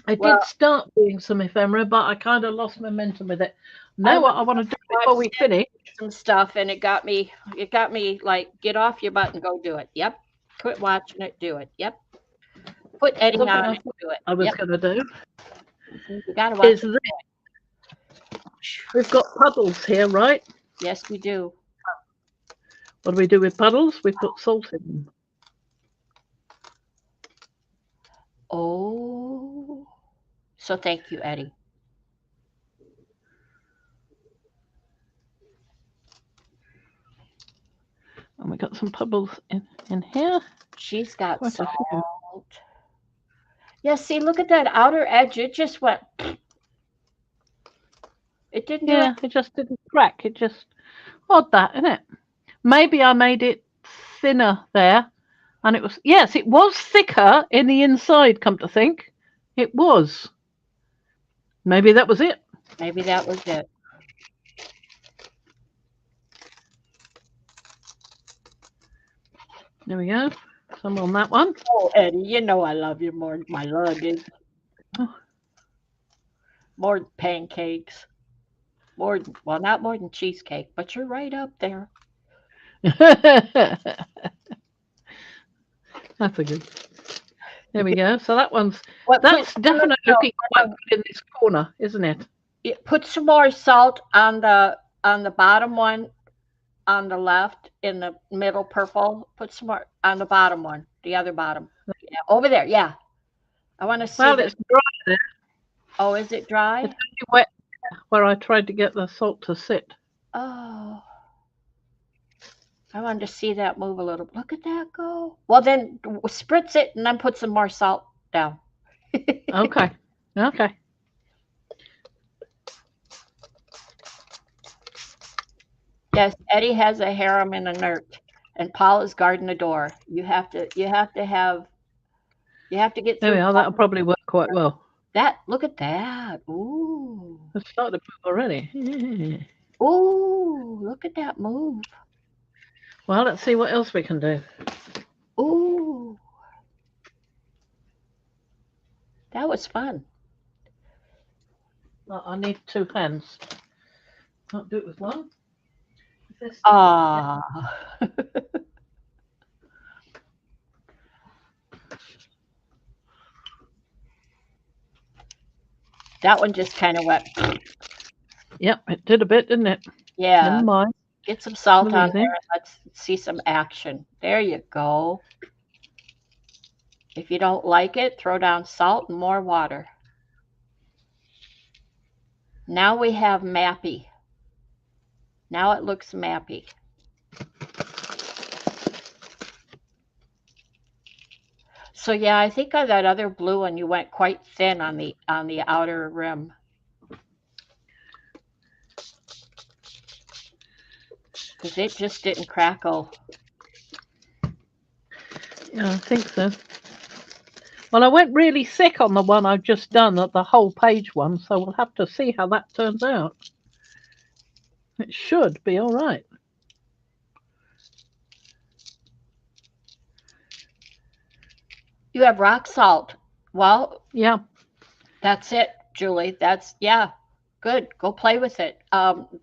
I Well, did start doing some ephemera, but I kind of lost momentum with it. I Now, was what I want to do before we watched finish, some stuff, and it got me like, get off your butt and go do it. Yep. Quit watching it, do it. Yep. Put Eddie something on I and thought do it. I was Yep. going to do You got to watch is it. this. We've got puddles here, right? Yes, we do. What do we do with puddles? We put salt in them. Oh, so thank you, Eddie. And we got some puddles in here. She's got Quite a few. salt. Yeah, see, look at that outer edge. It just went. It didn't do it. Yeah, it just didn't crack. It just odd that, isn't it? Maybe I made it thinner there, and it was thicker in the inside. Come to think, it was. Maybe that was it. Maybe that was it. There we go. Some on that one. Oh, Eddie, you know I love you more than my luggage. Oh. More than pancakes. Well, not more than cheesecake, but you're right up there. That's a good. There we go. So that's definitely looking quite good in this corner, isn't it? Put some more salt on the bottom one, on the left, in the middle purple. Put some more on the bottom one, the other bottom. Yeah, over there. Yeah, I want to see. Well, it's dry there. Oh, is it dry? It's only wet where I tried to get the salt to sit. Oh, I wanted to see that move a little. Look at that go. Well, then spritz it and then put some more salt down. Okay. Okay. Yes, Eddie has a harem and a nerd, and Paul is guarding the door. You have to get There through. we are. That'll probably work quite well. That. Look at that. Ooh. It's started to move already. Ooh, look at that move. Well, let's see what else we can do. Ooh. That was fun. Well, I need two hands. Can't do it with one. Ah. That one just kind of went. Yep, it did a bit, didn't it? Yeah. Never mind. Get some salt on Amazing. there and let's see some action. There you go. If you don't like it, throw down salt and more water. Now we have mappy. Now it looks mappy. So yeah, I think on that other blue one you went quite thin on the outer rim. Because it just didn't crackle. Yeah, I think so. Well, I went really thick on the one I've just done, at the whole page one, so we'll have to see how that turns out. It should be all right. You have rock salt. Well, yeah, that's it, Julie. Good. Go play with it.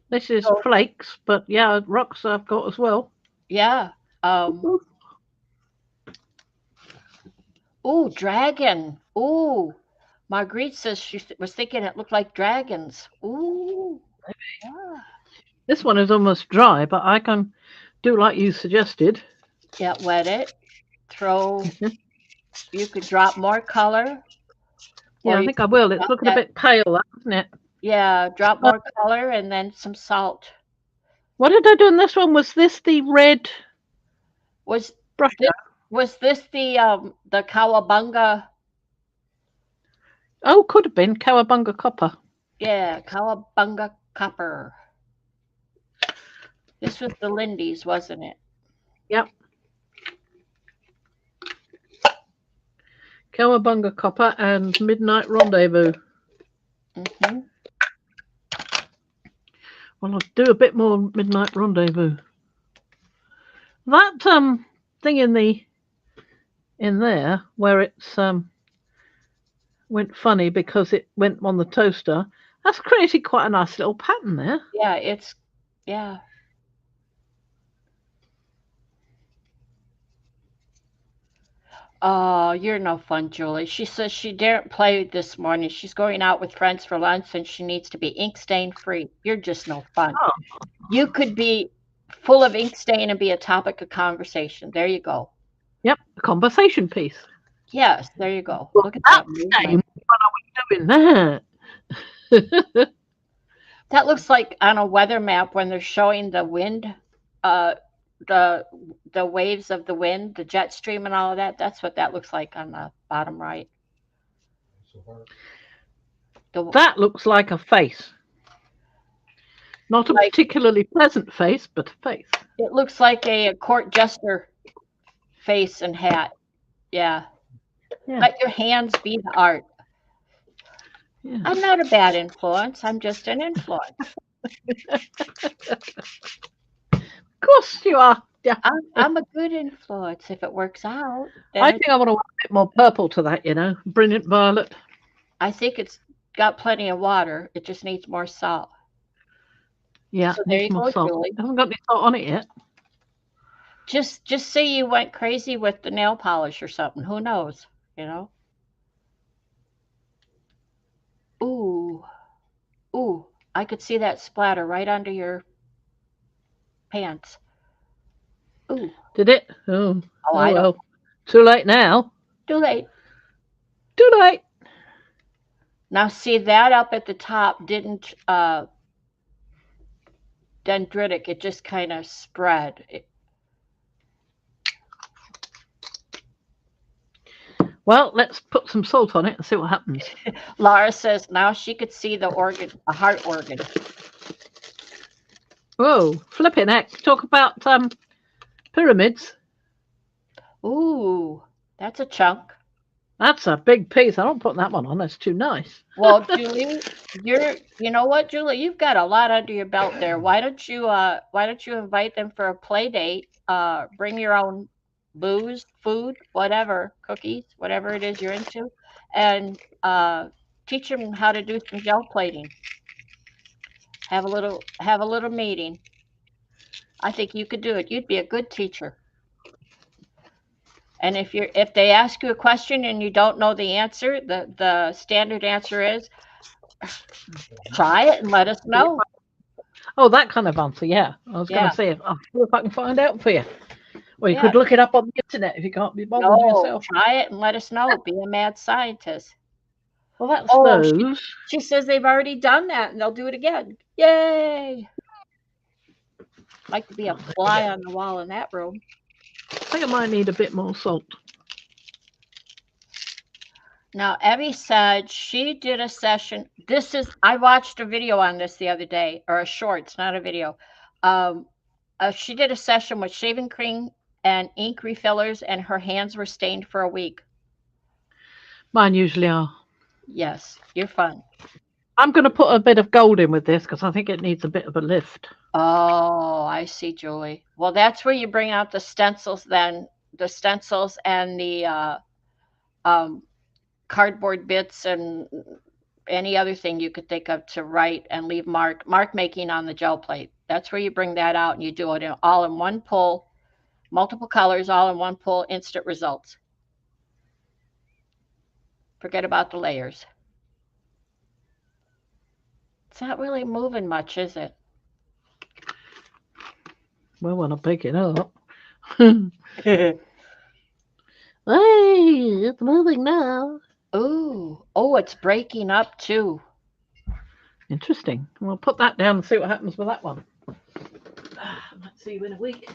This is flakes, but yeah, rocks I've got as well. Yeah. Ooh, dragon. Ooh. Marguerite says she was thinking it looked like dragons. Ooh. Yeah. This one is almost dry, but I can do like you suggested. Yeah, wet it. Throw. You could drop more color. Yeah, I think I will. It's looking a bit pale, isn't it? Yeah, drop more color and then some salt. What did I do in this one? Was this the red Was brush? was this the Cowabunga? Oh, could have been Cowabunga Copper. Yeah, Cowabunga Copper. This was the Lindy's, wasn't it? Yep. Cowabunga Copper and Midnight Rendezvous. Mm-hmm. Well, I'll do a bit more Midnight Rendezvous. That thing in there where it's went funny because it went on the toaster. That's created quite a nice little pattern there. Yeah, yeah. Oh, you're no fun, Julie. She says she daren't play this morning. She's going out with friends for lunch and she needs to be ink stain free. You're just no fun. Oh. You could be full of ink stain and be a topic of conversation. There you go. Yep, a conversation piece. Yes, there you go. Well, Look at that. What are we doing there? That looks like on a weather map when they're showing the wind, the waves of the wind, the jet stream and all of that. That's what that looks like on the bottom right. That looks like a face. Not a particularly pleasant face, but a face. It looks like a court jester face and hat. Yeah. Let your hands be the art. Yeah. I'm not a bad influence. I'm just an influence. Of course you are. Yeah. I'm a good influence if it works out. I think I want to add a bit more purple to that, Brilliant violet. I think it's got plenty of water. It just needs more salt. Yeah, so there you go, salt. Julie. It hasn't got any salt on it yet. Just say you went crazy with the nail polish or something. Who knows, Ooh, I could see that splatter right under your pants. Ooh. Did it? Oh, I don't. Too late now. Too late. Too late. Now see that up at the top didn't dendritic. It just kind of spread. Well, let's put some salt on it and see what happens. Laura says now she could see the organ, a heart organ. Whoa, flipping heck. Talk about pyramids. Ooh, that's a chunk. That's a big piece. I don't put that one on. That's too nice. Well, Julie, you know what, Julie? You've got a lot under your belt there. Why don't you invite them for a play date? Bring your own booze, food, whatever, cookies, whatever it is you're into, and teach them how to do some gel plating. Have a little meeting. I think you could do it. You'd be a good teacher. And if they ask you a question and you don't know the answer, the standard answer is try it and let us know. Oh, that kind of answer, yeah. I was going to say, I'll see if I can find out for you. Or you could look it up on the internet if you can't be bothered yourself. Try it and let us know. Be a mad scientist. Well, that's those. She says they've already done that and they'll do it again. Yay! Like to be a fly on the wall in that room. I think I might need a bit more salt. Now, Evie said she did a session. I watched a video on this the other day, or a short, it's not a video. She did a session with shaving cream and ink refillers, and her hands were stained for a week. Mine usually are. Yes, you're fun. I'm going to put a bit of gold in with this because I think it needs a bit of a lift. Oh, I see, Julie. Well, that's where you bring out the stencils then. The stencils and the cardboard bits and any other thing you could think of to write and leave mark making on the gel plate. That's where you bring that out and you do it all in one pull, multiple colors, all in one pull, instant results. Forget about the layers. It's not really moving much, is it? Well, when I pick it up. Hey, it's moving now. Ooh. Oh, it's breaking up too. Interesting. We'll put that down and see what happens with that one. Might see you in a week.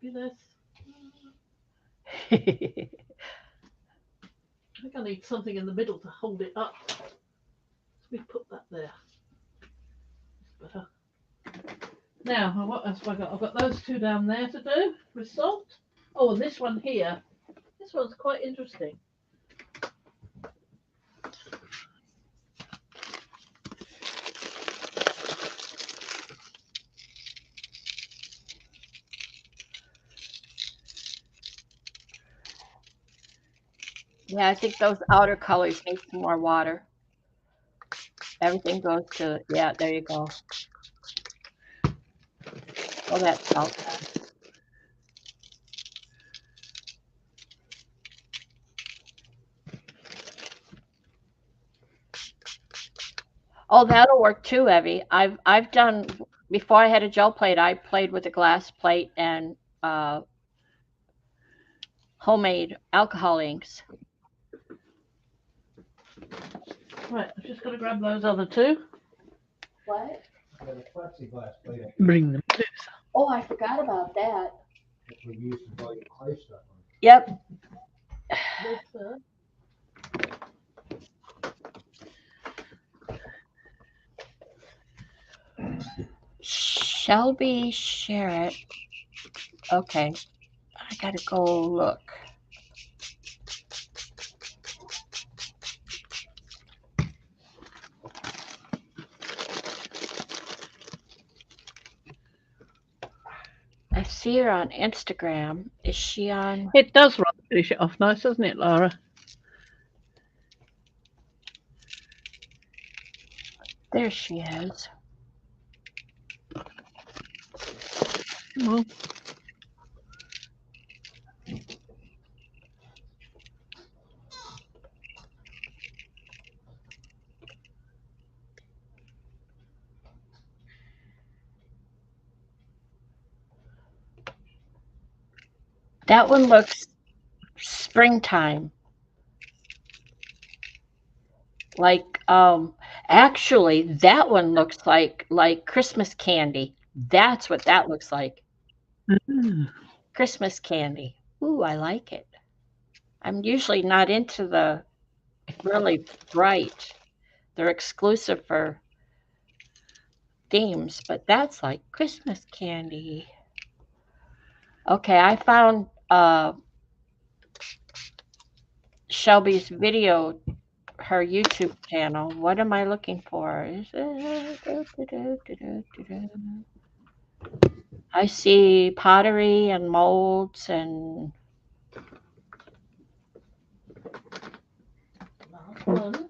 Maybe this. I think I need something in the middle to hold it up. So we put that there. Better. Now, what else have I got? I've got those two down there to do with salt. Oh, and this one here. This one's quite interesting. Yeah, I think those outer colors need some more water. Everything goes to, yeah, there you go. Oh, that's salt. Oh, that'll work too, Evie. I've done before I had a gel plate. I played with a glass plate and homemade alcohol inks. Right, I've just got to grab those other two. What? Plexiglass plate. Bring them. Oh, I forgot about that. That we use to draw your clay stuff on. Yep. Shelby Sherritt. Okay. I gotta go look. I see her on Instagram. Is she on? It does finish it off nice, doesn't it, Lara? There she is. Well, That one looks springtime. Like actually that one looks like Christmas candy. That's what that looks like. Christmas candy. Ooh, I like it. I'm usually not into the really bright. They're exclusive for themes, but that's like Christmas candy. Okay, I found Shelby's video, her YouTube channel. What am I looking for? I see pottery and molds and one.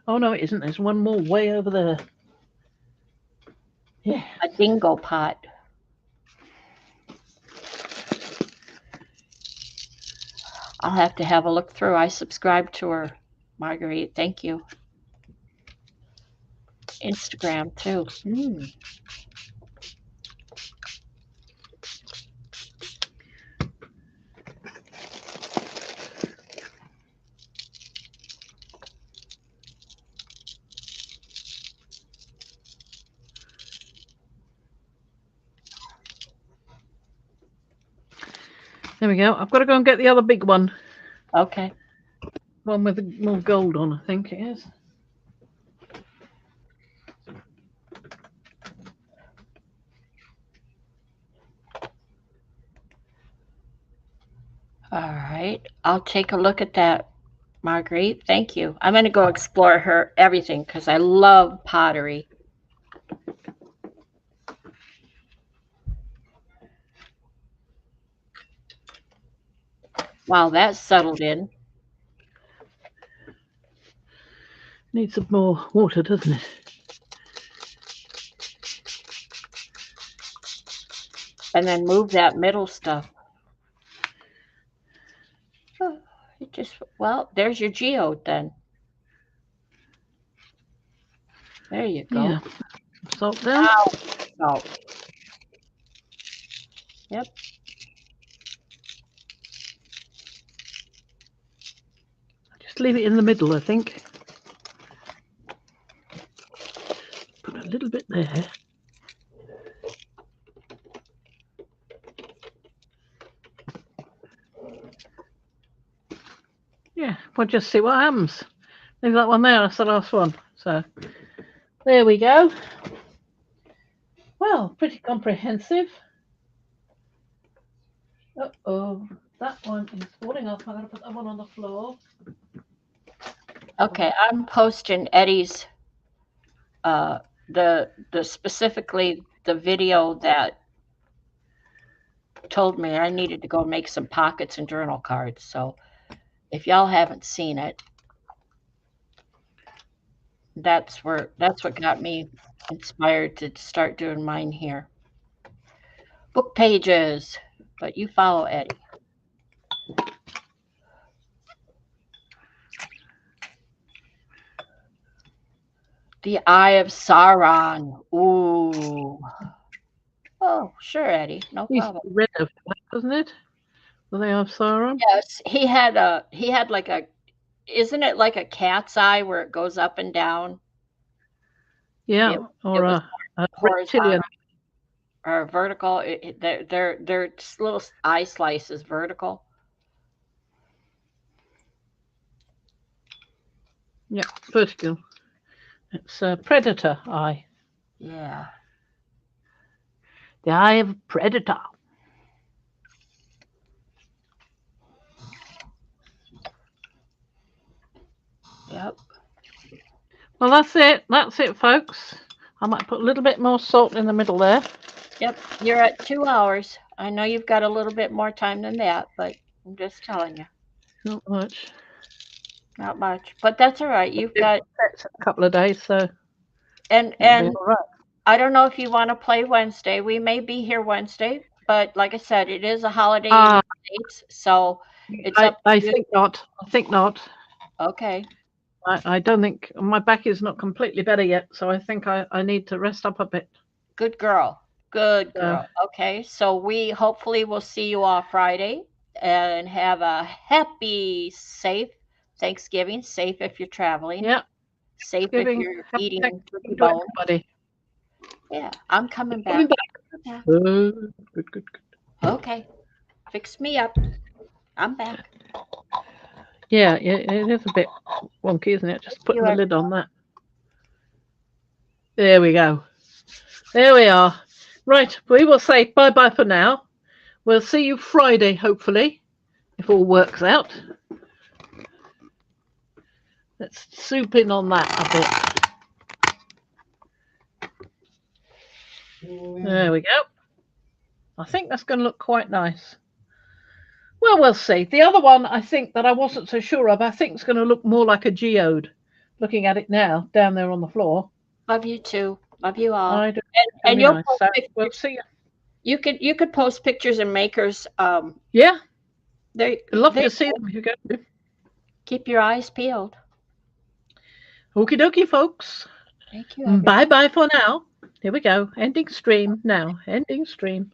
Oh no, it isn't. There's one more way over there. Yeah. a dingo pot. I'll have to have a look through. I subscribe to her, Marguerite. Thank you. Instagram too. There we go. I've got to go and get the other big one. Okay. One with more gold on, I think it is. All right. I'll take a look at that, Marguerite. Thank you. I'm going to go explore her everything because I love pottery. Wow, that's settled in. Needs some more water, doesn't it? And then move that middle stuff. Oh, it just, well, there's your geode then. There you go. Yeah. Salt down. Wow. Salt. Yep. Just leave it in the middle, I think. Put a little bit there. Yeah, we'll just see what happens. Leave that one there, that's the last one. So there we go. Well, pretty comprehensive. Uh-oh, that one is falling off. I'm going to put that one on the floor. Okay, I'm posting Eddie's the specifically the video that told me I needed to go make some pockets and journal cards. So if y'all haven't seen it, that's what got me inspired to start doing mine here. Book pages, but you follow Eddie. The Eye of Sauron. Ooh. Oh, sure, Eddie. No He's problem. red of that, doesn't it? Do they have Sauron? Yes, he had like a, isn't it like a cat's eye where it goes up and down? Yeah, It or was a reptilian. or vertical. They're just little eye slices, vertical. Yeah, vertical. It's a predator eye. Yeah. The eye of a predator. Yep. Well, that's it. That's it, folks. I might put a little bit more salt in the middle there. Yep. You're at 2 hours. I know you've got a little bit more time than that, but I'm just telling you. Not much. Not much. But that's all right. You've got It's a couple of days, so and it'll be all right. I don't know if you want to play Wednesday. We may be here Wednesday, but like I said, it is a holiday in the States, so it's up to I you. think not. I think not. Okay. I don't think my back is not completely better yet, so I think I need to rest up a bit. Good girl. Good girl. Okay. So we hopefully will see you all Friday and have a happy, safe Thanksgiving. Safe if you're traveling. Yeah. Safe Thanksgiving. if you're Happy eating Thanksgiving to bone. everybody. Yeah. I'm coming back. Coming back. Good. Okay. Fix me up. I'm back. Yeah, it is a bit wonky, isn't it? Just putting the lid on that. There we go. There we are. Right, we will say bye-bye for now. We'll see you Friday, hopefully, if all works out. Let's soup in on that a bit. There we go. I think that's going to look quite nice. Well, we'll see. The other one, I think, that I wasn't so sure of, I think it's going to look more like a geode. Looking at it now, down there on the floor. Love you too. Love you all. I do. And you'll nice. post So pictures. we'll see you. You could post pictures and makers. Yeah. I'd love to see them if you go. Keep your eyes peeled. Okie dokie, folks. Thank you. Bye bye for now. Here we go. Ending stream now. Ending stream.